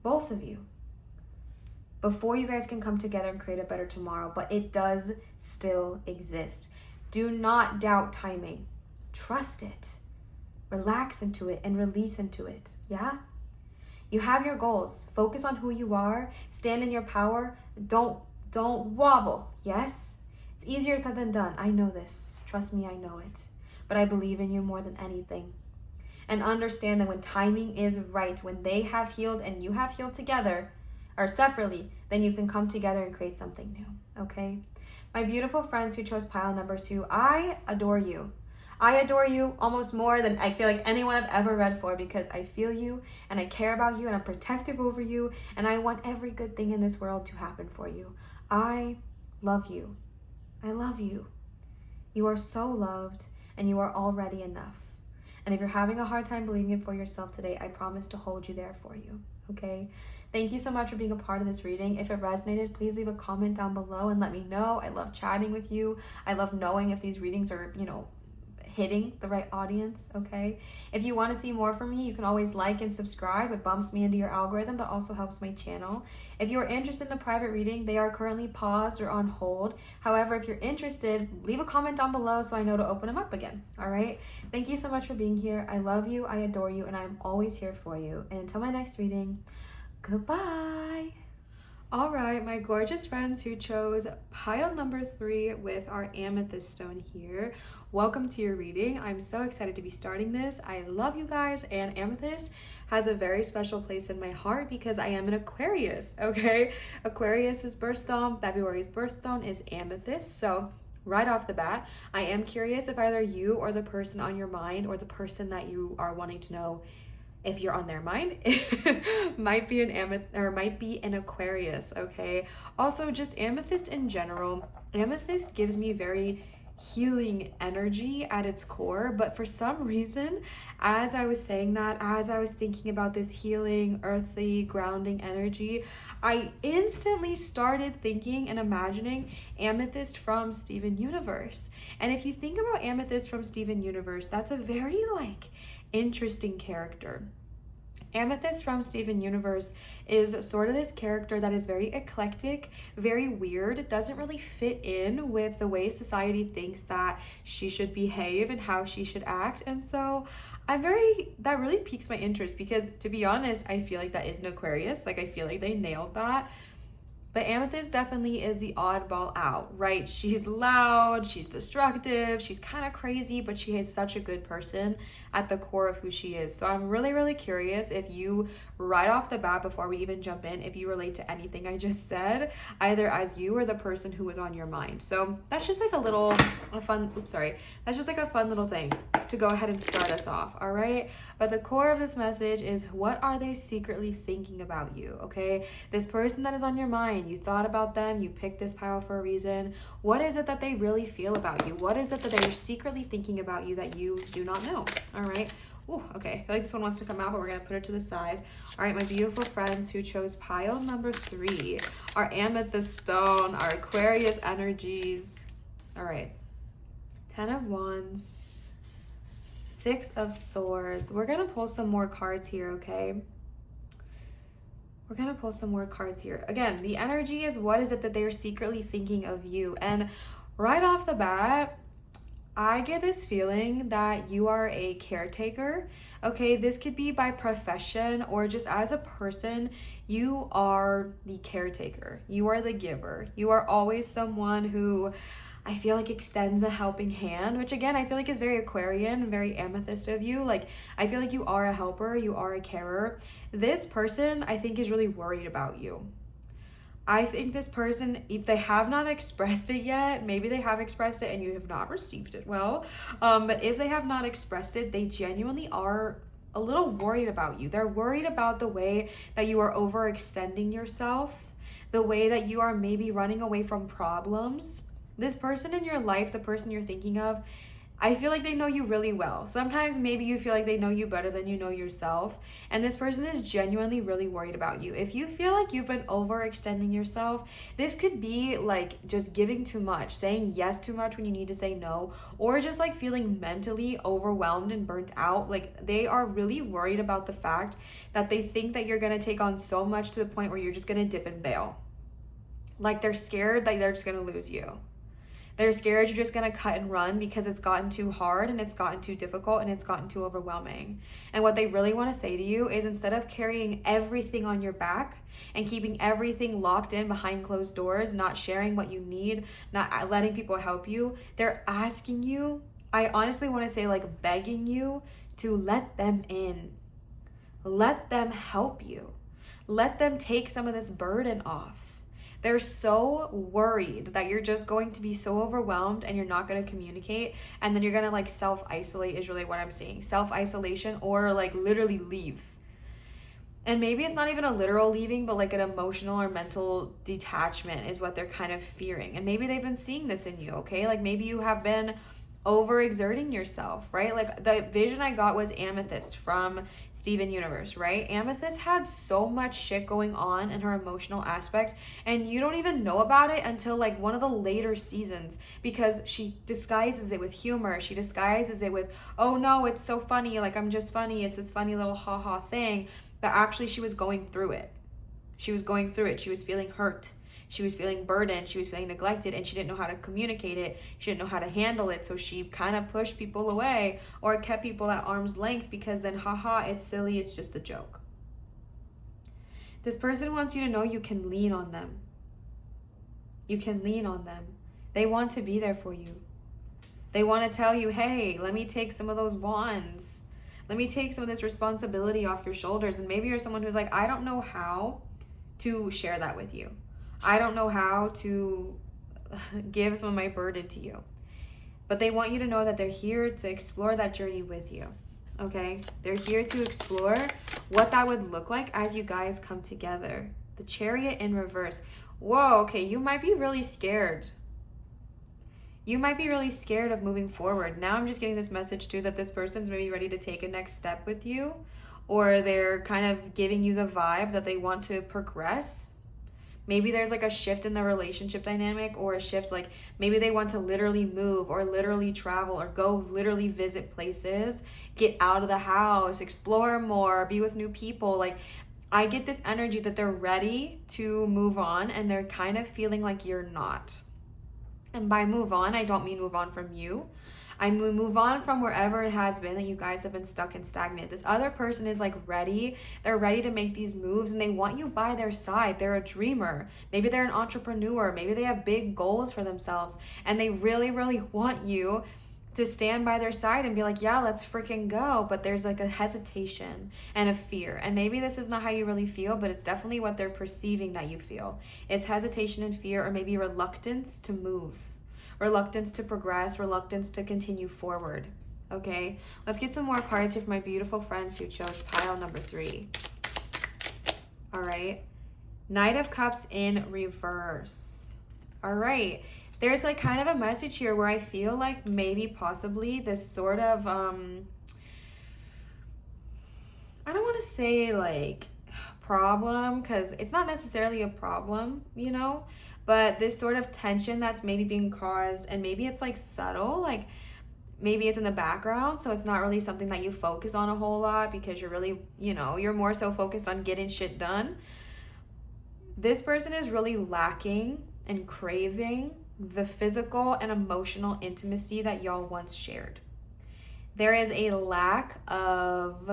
both of you, before you guys can come together and create a better tomorrow. But it does still exist. Do not doubt timing. Trust it. Relax into it and release into it. Yeah? You have your goals. Focus on who you are. Stand in your power. Don't wobble. Yes? It's easier said than done. I know this. Trust me, I know it. But I believe in you more than anything. And understand that when timing is right, when they have healed and you have healed together or separately, then you can come together and create something new. Okay? My beautiful friends who chose pile number 2, I adore you. I adore you almost more than I feel like anyone I've ever read for, because I feel you and I care about you and I'm protective over you and I want every good thing in this world to happen for you. I love you. I love you. You are so loved and you are already enough. And if you're having a hard time believing it for yourself today, I promise to hold you there for you. Okay? Thank you so much for being a part of this reading. If it resonated, please leave a comment down below and let me know. I love chatting with you. I love knowing if these readings are, hitting the right audience, okay? If you want to see more from me, you can always like and subscribe. It bumps me into your algorithm, but also helps my channel. If you are interested in a private reading, they are currently paused or on hold. However, if you're interested, leave a comment down below so I know to open them up again, all right? Thank you so much for being here. I love you, I adore you, and I'm always here for you. And until my next reading, goodbye. All right, my gorgeous friends who chose pile number 3 with our amethyst stone here, welcome to your reading. I'm so excited to be starting this. I love you guys, and amethyst has a very special place in my heart because I am an Aquarius, okay? Aquarius's birthstone, February's birthstone is amethyst, so right off the bat, I am curious if either you or the person on your mind or the person that you are wanting to know if you're on their mind, might be an Aquarius, okay? Also, just amethyst in general. Amethyst gives me very healing energy at its core, but for some reason, as I was saying that, as I was thinking about this healing, earthy, grounding energy, I instantly started thinking and imagining Amethyst from Steven Universe. And if you think about Amethyst from Steven Universe, that's a very interesting character. Amethyst from Steven Universe is sort of this character that is very eclectic, very weird, doesn't really fit in with the way society thinks that she should behave and how she should act. And so that really piques my interest because, to be honest, I feel like that is an Aquarius. I feel like they nailed that. But Amethyst definitely is the oddball out, right? She's loud, she's destructive, she's kind of crazy, but she is such a good person at the core of who she is. So I'm really, really curious if you, right off the bat, before we even jump in, if you relate to anything I just said, either as you or the person who was on your mind. So that's just a fun little thing to go ahead and start us off, all right? But the core of this message is, what are they secretly thinking about you, okay? This person that is on your mind, you thought about them, you picked this pile for a reason. What is it that they really feel about you? What is it that they're secretly thinking about you that you do not know? All right. Ooh, okay. I feel like this one wants to come out, but we're going to put it to the side. All right, my beautiful friends who chose pile number 3, our amethyst stone, our Aquarius energies. All right. 10 of Wands, 6 of Swords. We're going to pull some more cards here, okay? We're going to pull some more cards here. Again, the energy is, what is it that they're secretly thinking of you? And right off the bat, I get this feeling that you are a caretaker, okay? This could be by profession or just as a person. You are the caretaker. You are the giver. You are always someone who I feel like extends a helping hand, which again, I feel like is very Aquarian, very amethyst of you. I feel like you are a helper, you are a carer. This person, I think, is really worried about you. I think this person, if they have not expressed it yet, maybe they have expressed it and you have not received it well, but if they have not expressed it, they genuinely are a little worried about you. They're worried about the way that you are overextending yourself, the way that you are maybe running away from problems. This person in your life, the person you're thinking of, I feel like they know you really well. Sometimes maybe you feel like they know you better than you know yourself. And this person is genuinely really worried about you. If you feel like you've been overextending yourself, this could be like just giving too much, saying yes too much when you need to say no, or just like feeling mentally overwhelmed and burnt out. Like they are really worried about the fact that they think that you're going to take on so much to the point where you're just going to dip and bail. Like they're scared that they're just going to lose you. They're scared you're just gonna cut and run because it's gotten too hard and it's gotten too difficult and it's gotten too overwhelming. And what they really wanna say to you is, instead of carrying everything on your back and keeping everything locked in behind closed doors, not sharing what you need, not letting people help you, they're asking you, I honestly wanna say like begging you to let them in. Let them help you. Let them take some of this burden off. They're so worried that you're just going to be so overwhelmed and you're not going to communicate, and then you're going to like self-isolate is really what I'm saying. Self-isolation, or like literally leave. And maybe it's not even a literal leaving, but like an emotional or mental detachment is what they're kind of fearing. And maybe they've been seeing this in you, okay? Like maybe you have been overexerting yourself, right? Like the vision I got was Amethyst from Steven Universe, right? Amethyst had so much shit going on in her emotional aspect, and you don't even know about it until like one of the later seasons, because she disguises it with humor. She disguises it with, oh no, it's so funny, like I'm just funny, it's this funny little ha-ha thing. But actually she was going through it. She was going through it. She was feeling hurt. She was feeling burdened, she was feeling neglected, and she didn't know how to communicate it. She didn't know how to handle it, so she kind of pushed people away or kept people at arm's length, because then, haha, it's silly, it's just a joke. This person wants you to know you can lean on them. You can lean on them. They want to be there for you. They want to tell you, hey, let me take some of those wands. Let me take some of this responsibility off your shoulders. And maybe you're someone who's like, I don't know how to share that with you. I don't know how to give some of my burden to you. But they want you to know that they're here to explore that journey with you, okay? They're here to explore what that would look like as you guys come together. The Chariot in reverse. Whoa, okay, you might be really scared. You might be really scared of moving forward. Now I'm just getting this message too, that this person's maybe ready to take a next step with you, or they're kind of giving you the vibe that they want to progress. Maybe there's like a shift in the relationship dynamic, or a shift, like maybe they want to literally move or literally travel or go literally visit places, get out of the house, explore more, be with new people. Like I get this energy that they're ready to move on, and they're kind of feeling like you're not. And by move on, I don't mean move on from you. I move on from wherever it has been that you guys have been stuck and stagnant. This other person is like ready. They're ready to make these moves, and they want you by their side. They're a dreamer. Maybe they're an entrepreneur. Maybe they have big goals for themselves, and they really, really want you to stand by their side and be like, yeah, let's freaking go. But there's like a hesitation and a fear. And maybe this is not how you really feel, but it's definitely what they're perceiving that you feel. It's hesitation and fear, or maybe reluctance to move. Reluctance to progress, reluctance to continue forward, okay? Let's get some more cards here for my beautiful friends who chose pile number 3. All right, Knight of Cups in reverse. All right, there's like kind of a message here where I feel like maybe possibly this sort of, I don't want to say like problem, because it's not necessarily a problem, you know? But this sort of tension that's maybe being caused, and maybe it's like subtle, like maybe it's in the background, so it's not really something that you focus on a whole lot, because you're really, you know, you're more so focused on getting shit done. This person is really lacking and craving the physical and emotional intimacy that y'all once shared. There is a lack of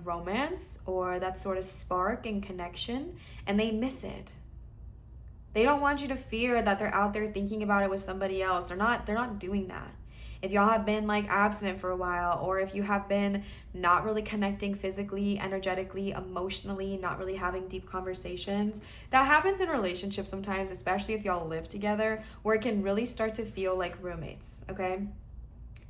romance, or that sort of spark and connection, and they miss it. They don't want you to fear that they're out there thinking about it with somebody else. They're not doing that. If y'all have been like abstinent for a while, or if you have been not really connecting physically, energetically, emotionally, not really having deep conversations, that happens in relationships sometimes, especially if y'all live together, where it can really start to feel like roommates, okay?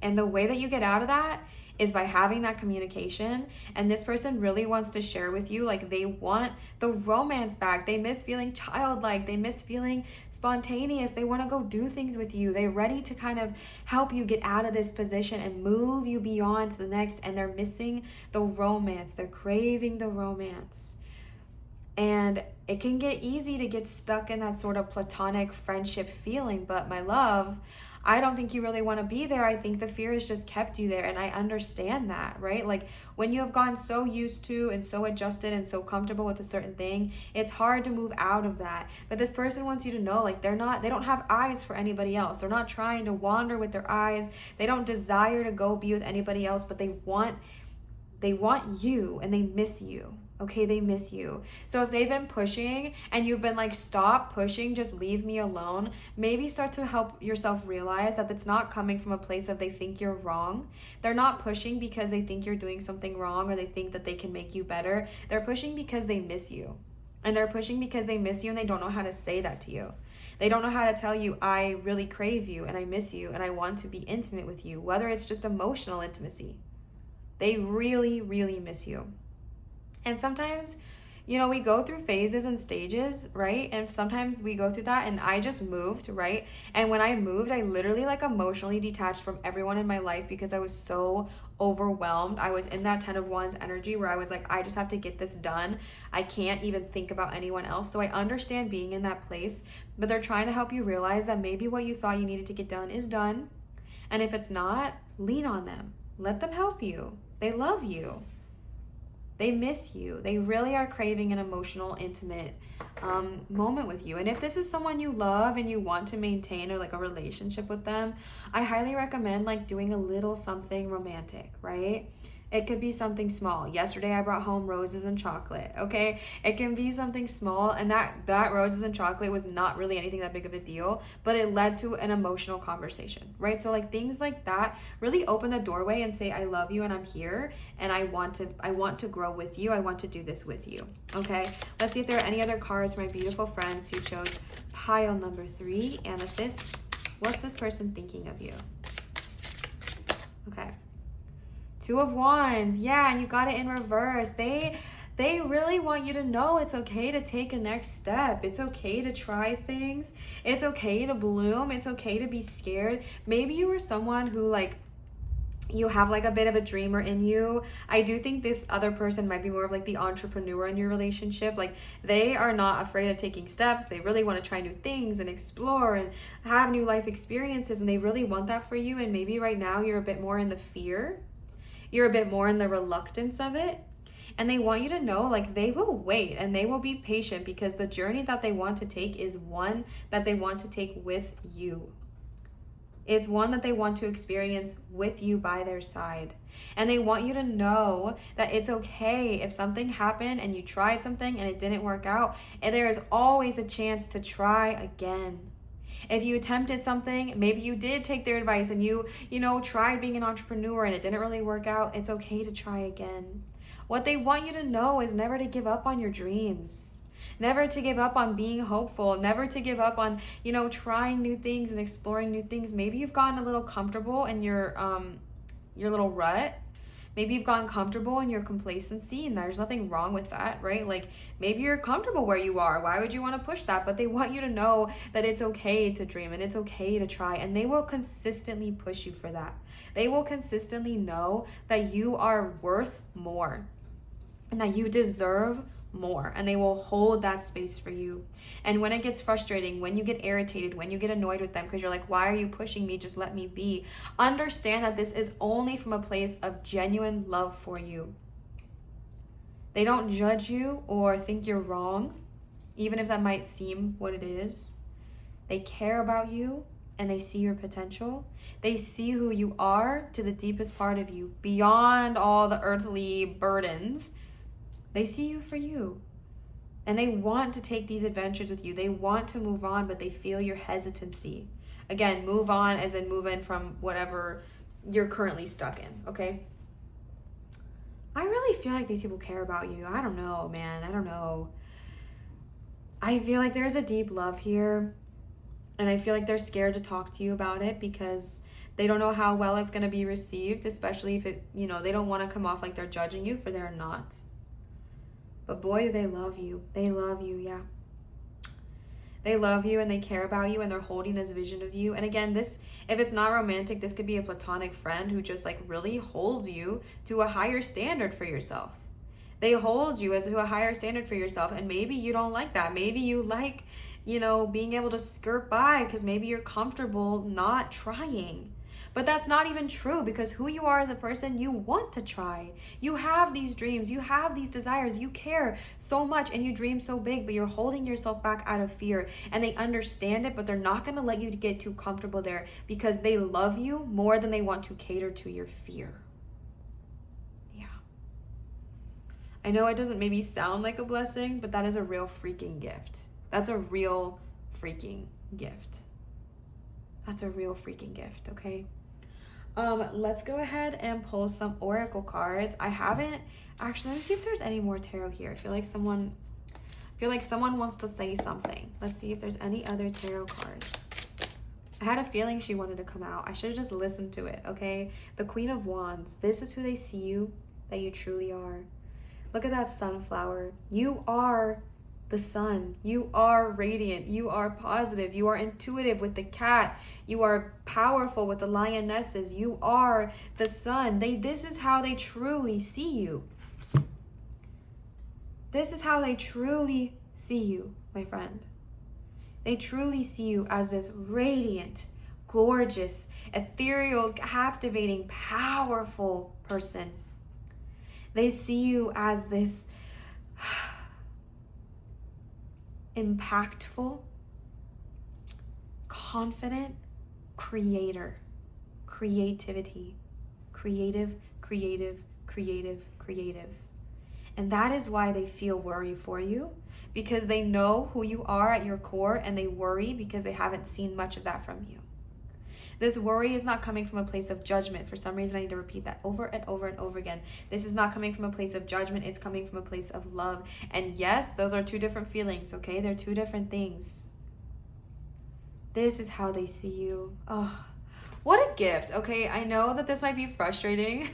And the way that you get out of that is by having that communication. And this person really wants to share with you, like, they want the romance back. They miss feeling childlike. They miss feeling spontaneous. They want to go do things with you. They're ready to kind of help you get out of this position and move you beyond to the next. And they're missing the romance. They're craving the romance. And it can get easy to get stuck in that sort of platonic friendship feeling. But my love, I don't think you really want to be there. I think the fear has just kept you there. And I understand that, right? Like, when you have gotten so used to and so adjusted and so comfortable with a certain thing, it's hard to move out of that. But this person wants you to know, like, they don't have eyes for anybody else. They're not trying to wander with their eyes. They don't desire to go be with anybody else, but they want you, and they miss you. Okay, they miss you. So if they've been pushing and you've been like, stop pushing, just leave me alone, maybe start to help yourself realize that it's not coming from a place of they think you're wrong. They're not pushing because they think you're doing something wrong or they think that they can make you better. They're pushing because they miss you. And they're pushing because they miss you, and they don't know how to say that to you. They don't know how to tell you, I really crave you and I miss you and I want to be intimate with you, whether it's just emotional intimacy. They really, really miss you. And sometimes, you know, we go through phases and stages, right? And sometimes we go through that, and I just moved, right? And when I moved, I literally like emotionally detached from everyone in my life because I was so overwhelmed. I was in that 10 of Wands energy where I was like, I just have to get this done. I can't even think about anyone else. So I understand being in that place, but they're trying to help you realize that maybe what you thought you needed to get done is done. And if it's not, lean on them. Let them help you. They love you. They miss you. They really are craving an emotional, intimate moment with you. And if this is someone you love and you want to maintain or like a relationship with them, I highly recommend like doing a little something romantic, right? It could be something small. Yesterday I brought home roses and chocolate, okay? It can be something small, and that roses and chocolate was not really anything that big of a deal, but it led to an emotional conversation, right? So like things like that really open the doorway and say, I love you and I'm here and I want to grow with you. I want to do this with you, okay? Let's see if there are any other cards for my beautiful friends who chose pile number 3, amethyst. What's this person thinking of you? Okay. 2 of Wands. Yeah, and you got it in reverse. They really want you to know it's okay to take a next step. It's okay to try things. It's okay to bloom. It's okay to be scared. Maybe you were someone who like, you have like a bit of a dreamer in you. I do think this other person might be more of like the entrepreneur in your relationship. Like, they are not afraid of taking steps. They really want to try new things and explore and have new life experiences. And they really want that for you. And maybe right now you're a bit more in the fear. You're a bit more in the reluctance of it. And they want you to know, like, they will wait and they will be patient because the journey that they want to take is one that they want to take with you. It's one that they want to experience with you by their side. And they want you to know that it's okay if something happened and you tried something and it didn't work out. And there is always a chance to try again. If you attempted something, maybe you did take their advice and you tried being an entrepreneur and it didn't really work out, it's okay to try again. What they want you to know is never to give up on your dreams. Never to give up on being hopeful. Never to give up on, trying new things and exploring new things. Maybe you've gotten a little comfortable in your little rut. Maybe you've gotten comfortable in your complacency, and there's nothing wrong with that, right? Like, maybe you're comfortable where you are. Why would you want to push that? But they want you to know that it's okay to dream and it's okay to try, and they will consistently push you for that. They will consistently know that you are worth more and that you deserve more, and they will hold that space for you. And when it gets frustrating, when you get irritated, when you get annoyed with them because you're like, why are you pushing me? Just let me be. Understand that this is only from a place of genuine love for you. They don't judge you or think you're wrong, even if that might seem what it is. They care about you and they see your potential. They see who you are to the deepest part of you, beyond all the earthly burdens. They see you for you, and they want to take these adventures with you. They want to move on, but they feel your hesitancy. Again, move on as in move in from whatever you're currently stuck in, okay? I really feel like these people care about you. I don't know, man. I don't know. I feel like there's a deep love here, and I feel like they're scared to talk to you about it because They don't know how well it's going to be received, especially if it, you know, they don't want to come off like they're judging you, for they're not. But boy, they love you. They love you, yeah. They love you and they care about you, and they're holding this vision of you. And again, this, if it's not romantic, this could be a platonic friend who just like really holds you to a higher standard for yourself. They hold you as to a higher standard for yourself, and maybe you don't like that. Maybe you like, you know, being able to skirt by because maybe you're comfortable not trying. But that's not even true, because who you are as a person, you want to try. You have these dreams, you have these desires, you care so much and you dream so big, but you're holding yourself back out of fear. And they understand it, but they're not going to let you get too comfortable there, because they love you more than they want to cater to your fear. Yeah. I know it doesn't maybe sound like a blessing, but that is a real freaking gift. That's a real freaking gift. That's a real freaking gift, okay? Let's go ahead and pull some oracle cards. I haven't actually, let me see if there's any more tarot here. I feel like someone wants to say something. Let's see if there's any other tarot cards. I had a feeling she wanted to come out. I should have just listened to it, okay? The Queen of Wands. This is who they see you, that you truly are. Look at that sunflower. You are the sun. You are radiant. You are positive. You are intuitive with the cat. You are powerful with the lionesses. You are the sun. This is how they truly see you. This is how they truly see you, my friend. They truly see you as this radiant, gorgeous, ethereal, captivating, powerful person. They see you as this impactful, confident creator, creativity, creative. And that is why they feel worry for you, because they know who you are at your core, and they worry because they haven't seen much of that from you. This worry is not coming from a place of judgment. For some reason, I need to repeat that over and over and over again. This is not coming from a place of judgment. It's coming from a place of love. And yes, those are two different feelings, okay? They're two different things. This is how they see you. Oh, what a gift, okay? I know that this might be frustrating.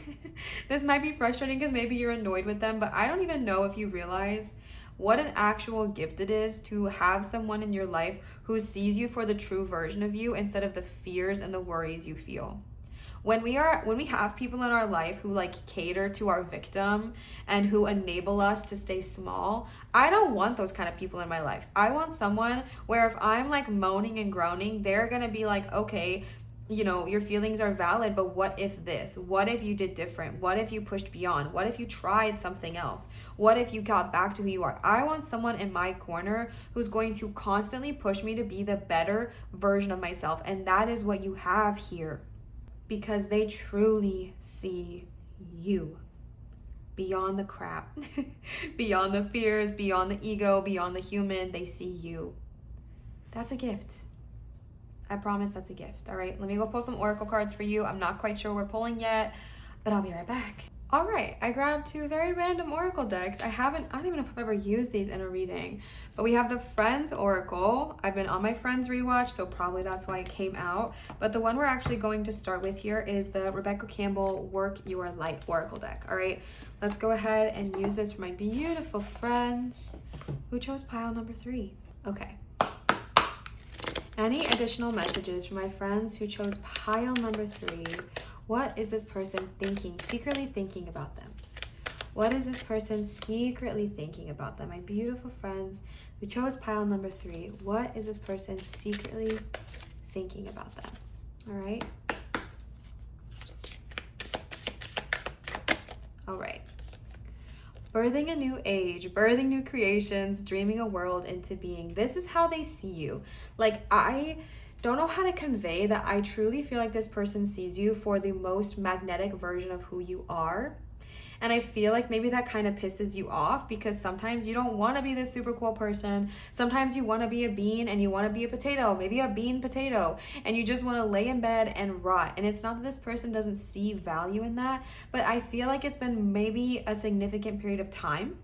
This might be frustrating because maybe you're annoyed with them, but I don't even know if you realize what an actual gift it is to have someone in your life who sees you for the true version of you instead of the fears and the worries you feel. When we have people in our life who like cater to our victim and who enable us to stay small, I don't want those kind of people in my life. I want someone where if I'm like moaning and groaning, they're gonna be like, okay, you know, your feelings are valid, but what if this? What if you did different? What if you pushed beyond? What if you tried something else? What if you got back to who you are? I want someone in my corner who's going to constantly push me to be the better version of myself. And that is what you have here, because they truly see you beyond the crap, beyond the fears, beyond the ego, beyond the human. They see you. That's a gift. I promise that's a gift. All right, let me go pull some oracle cards for you. I'm not quite sure we're pulling yet, but I'll be right back. All right, I grabbed two very random oracle decks. I don't even know if I've ever used these in a reading, but we have the Friends Oracle. I've been on my Friends rewatch, so probably that's why it came out. But the one we're actually going to start with here is the Rebecca Campbell Work Your Light Oracle deck. All right, let's go ahead and use this for my beautiful friends who chose pile number 3. Okay. Any additional messages for my friends who chose pile number 3? What is this person thinking, secretly thinking about them? What is this person secretly thinking about them? My beautiful friends who chose pile number 3. What is this person secretly thinking about them? All right. All right. Birthing a new age, birthing new creations, dreaming a world into being. This is how they see you. Like, I don't know how to convey that I truly feel like this person sees you for the most magnetic version of who you are. And I feel like maybe that kind of pisses you off, because sometimes you don't want to be this super cool person. Sometimes you want to be a bean and you want to be a potato, maybe a bean potato, and you just want to lay in bed and rot. And it's not that this person doesn't see value in that, but I feel like it's been maybe a significant period of time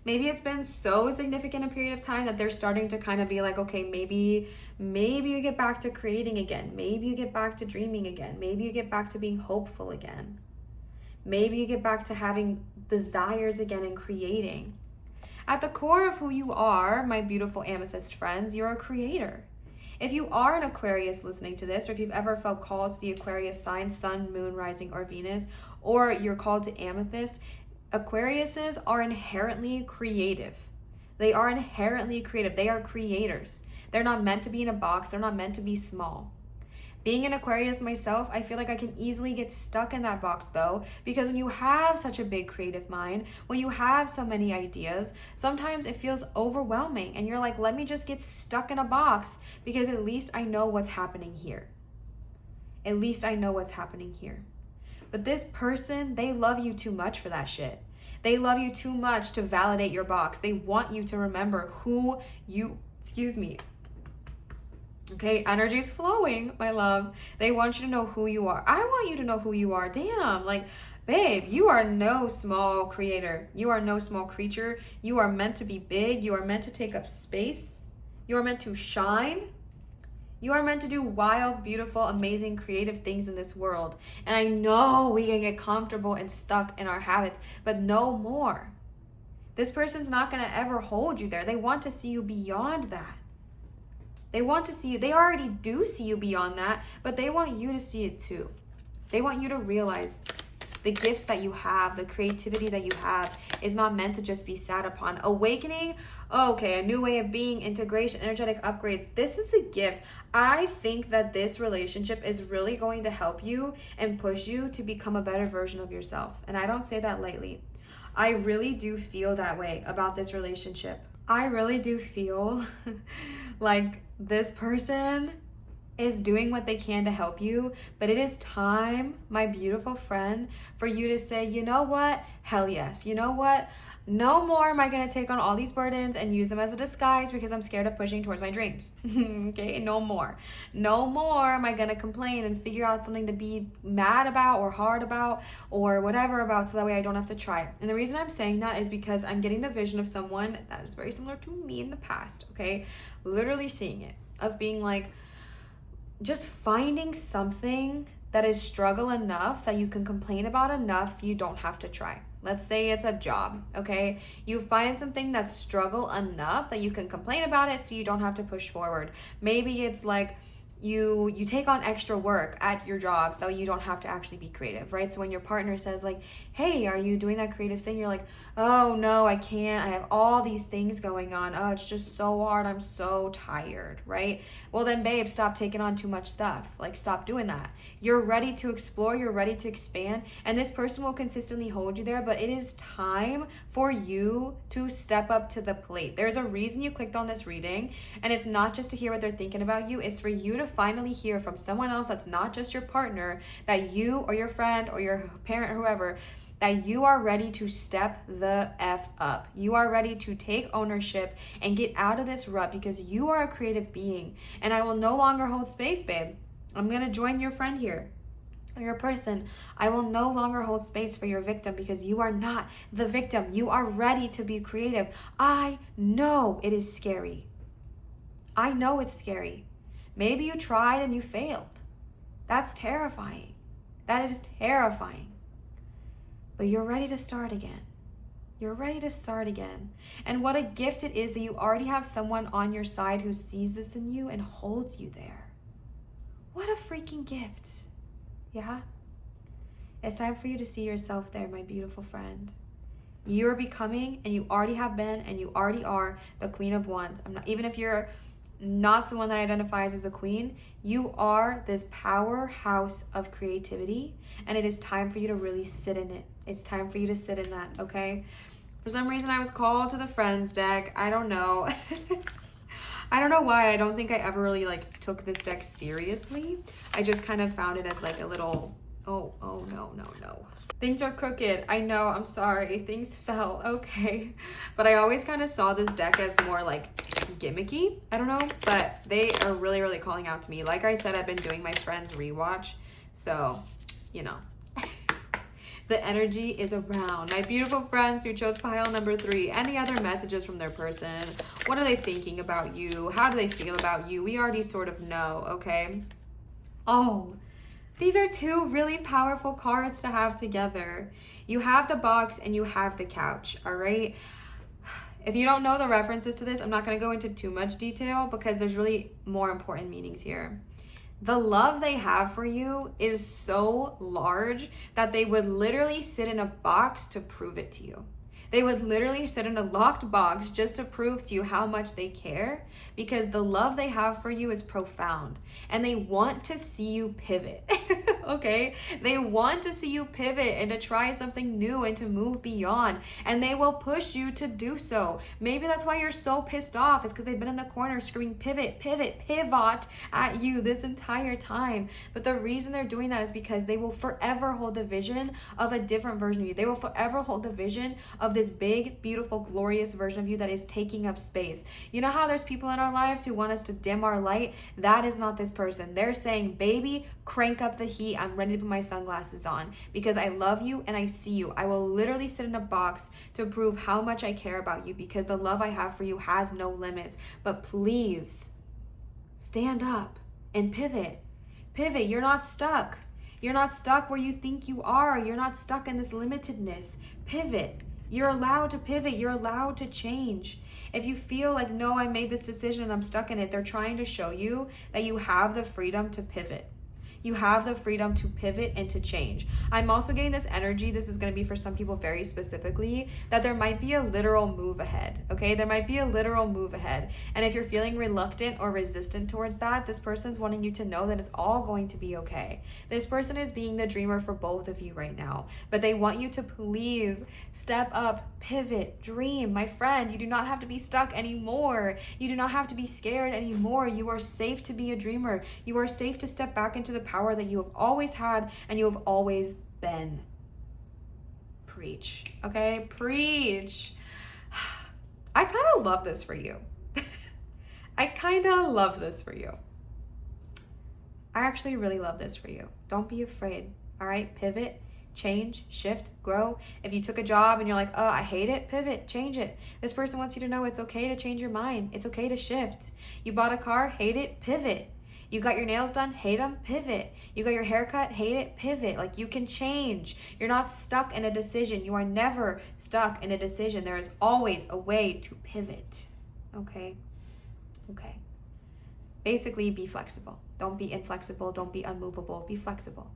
Maybe it's been so significant a period of time that they're starting to kind of be like, okay, maybe you get back to creating again. Maybe you get back to dreaming again. Maybe you get back to being hopeful again. Maybe you get back to having desires again and creating. At the core of who you are, my beautiful amethyst friends, you're a creator. If you are an Aquarius listening to this, or if you've ever felt called to the Aquarius sign, sun, moon, rising, or Venus, or you're called to amethyst, Aquariuses are inherently creative. They are inherently creative. They are creators. They're not meant to be in a box. They're not meant to be small. Being an Aquarius myself, I feel like I can easily get stuck in that box though, because when you have such a big creative mind, when you have so many ideas, sometimes it feels overwhelming and you're like, let me just get stuck in a box because at least I know what's happening here. At least I know what's happening here. But this person, they love you too much for that shit. They love you too much to validate your box. They want you to remember who you, okay, energy's flowing, my love. They want you to know who you are. I want you to know who you are. Damn, like, babe, you are no small creator. You are no small creature. You are meant to be big. You are meant to take up space. You are meant to shine. You are meant to do wild, beautiful, amazing, creative things in this world. And I know we can get comfortable and stuck in our habits, but no more. This person's not going to ever hold you there. They want to see you beyond that. They want to see you. They already do see you beyond that, but they want you to see it too. They want you to realize the gifts that you have, the creativity that you have is not meant to just be sat upon. Awakening, okay, a new way of being, integration, energetic upgrades. This is a gift. I think that this relationship is really going to help you and push you to become a better version of yourself. And I don't say that lightly. I really do feel that way about this relationship. I really do feel like this person is doing what they can to help you, but it is time, my beautiful friend, for you to say, you know what? Hell yes. You know what? No more am I going to take on all these burdens and use them as a disguise because I'm scared of pushing towards my dreams. Okay, no more. No more am I going to complain and figure out something to be mad about or hard about or whatever about so that way I don't have to try it. And the reason I'm saying that is because I'm getting the vision of someone that is very similar to me in the past, okay? Literally seeing it, of being like, just finding something that is struggle enough that you can complain about enough so you don't have to try. Let's say it's a job, okay? You find something that's struggle enough that you can complain about it so you don't have to push forward. Maybe it's like you take on extra work at your job so you don't have to actually be creative, right? So when your partner says like, hey, are you doing that creative thing? You're like, oh no, I can't. I have all these things going on. Oh, it's just so hard. I'm so tired, right? Well then, babe, stop taking on too much stuff. Like, stop doing that. You're ready to explore. You're ready to expand. And this person will consistently hold you there, but it is time for you to step up to the plate. There's a reason you clicked on this reading, and it's not just to hear what they're thinking about you. It's for you to finally hear from someone else that's not just your partner, that you or your friend or your parent or whoever, that you are ready to step the F up. You are ready to take ownership and get out of this rut because you are a creative being. And I will no longer hold space, babe. I'm going to join your friend here, or your person. I will no longer hold space for your victim because you are not the victim. You are ready to be creative. I know it is scary. I know it's scary. Maybe you tried and you failed. That's terrifying. That is terrifying. But you're ready to start again. You're ready to start again. And what a gift it is that you already have someone on your side who sees this in you and holds you there. What a freaking gift. Yeah? It's time for you to see yourself there, my beautiful friend. You're becoming, and you already have been, and you already are the Queen of Wands. Even if you're not someone that identifies as a queen, you are this powerhouse of creativity, and it is time for you to really sit in it. It's time for you to sit in that, okay? For some reason, I was called to the Friends deck. I don't know. I don't know why. I don't think I ever really took this deck seriously. I just kind of found it as like a little, oh no. Things are crooked. I know, I'm sorry. Things fell, okay. But I always kind of saw this deck as more like gimmicky. I don't know, but they are really, really calling out to me. Like I said, I've been doing my Friends rewatch. So, you know, The energy is around. My beautiful friends who chose pile number 3, any other messages from their person? What are they thinking about you? How do they feel about you? We already sort of know, okay? Oh, these are 2 really powerful cards to have together. You have the box and you have the couch, all right? If you don't know the references to this, I'm not going to go into too much detail because there's really more important meanings here. The love they have for you is so large that they would literally sit in a box to prove it to you. They would literally sit in a locked box just to prove to you how much they care, because the love they have for you is profound and they want to see you pivot. Okay? They want to see you pivot and to try something new and to move beyond, and they will push you to do so. Maybe that's why you're so pissed off, is because they've been in the corner screaming pivot, pivot, pivot at you this entire time. But the reason they're doing that is because they will forever hold the vision of a different version of you. They will forever hold the vision of this big, beautiful, glorious version of you that is taking up space. You know how there's people in our lives who want us to dim our light? That is not this person. They're saying, baby, crank up the heat. I'm ready to put my sunglasses on because I love you and I see you. I will literally sit in a box to prove how much I care about you, because the love I have for you has no limits. But please stand up and pivot. Pivot. You're not stuck. You're not stuck where you think you are. You're not stuck in this limitedness. Pivot. You're allowed to pivot. You're allowed to change. If you feel like, no, I made this decision and I'm stuck in it, they're trying to show you that you have the freedom to pivot. You have the freedom to pivot and to change. I'm also getting this energy, this is going to be for some people very specifically, that there might be a literal move ahead, okay? There might be a literal move ahead. And if you're feeling reluctant or resistant towards that, this person's wanting you to know that it's all going to be okay. This person is being the dreamer for both of you right now, but they want you to please step up, pivot, dream. My friend, you do not have to be stuck anymore. You do not have to be scared anymore. You are safe to be a dreamer. You are safe to step back into the power that you have always had and you have always been. Preach, okay? Preach. I kind of love this for you. I kind of love this for you. I actually really love this for you. Don't be afraid, all right? Pivot, change, shift, grow. If you took a job and you're like, oh, I hate it, pivot, change it. This person wants you to know it's okay to change your mind. It's okay to shift. You bought a car, hate it, pivot. You got your nails done, hate them, pivot. You got your haircut, hate it, pivot. Like, you can change. You're not stuck in a decision. You are never stuck in a decision. There is always a way to pivot. Okay? Okay. Basically, be flexible. Don't be inflexible. Don't be unmovable. Be flexible.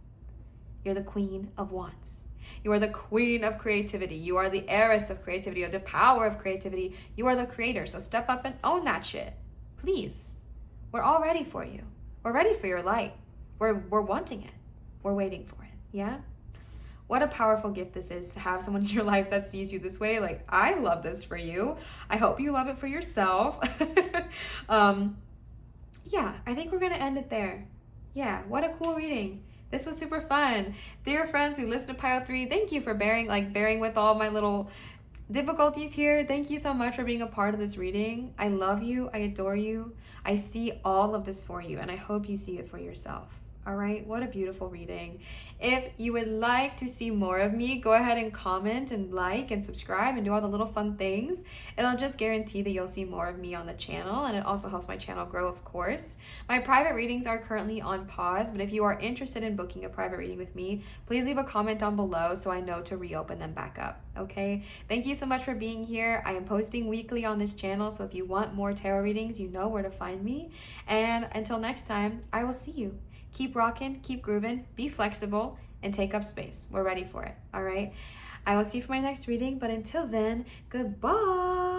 You're the queen of wands. You are the queen of creativity. You are the heiress of creativity. You are the power of creativity. You are the creator. So step up and own that shit. Please. We're all ready for you. We're ready for your light. We're wanting it. We're waiting for it. Yeah? What a powerful gift this is to have someone in your life that sees you this way. Like, I love this for you. I hope you love it for yourself. Yeah, I think we're going to end it there. Yeah, what a cool reading. This was super fun. Dear friends who listen to Pile 3, thank you for bearing with all my little difficulties here. Thank you so much for being a part of this reading. I love you. I adore you. I see all of this for you, and I hope you see it for yourself. All right, what a beautiful reading. If you would like to see more of me, go ahead and comment and like and subscribe and do all the little fun things. It'll just guarantee that you'll see more of me on the channel, and it also helps my channel grow, of course. My private readings are currently on pause, but if you are interested in booking a private reading with me, please leave a comment down below so I know to reopen them back up, okay? Thank you so much for being here. I am posting weekly on this channel, so if you want more tarot readings, you know where to find me. And until next time, I will see you. Keep rocking, keep grooving, be flexible, and take up space. We're ready for it, all right? I will see you for my next reading, but until then, goodbye.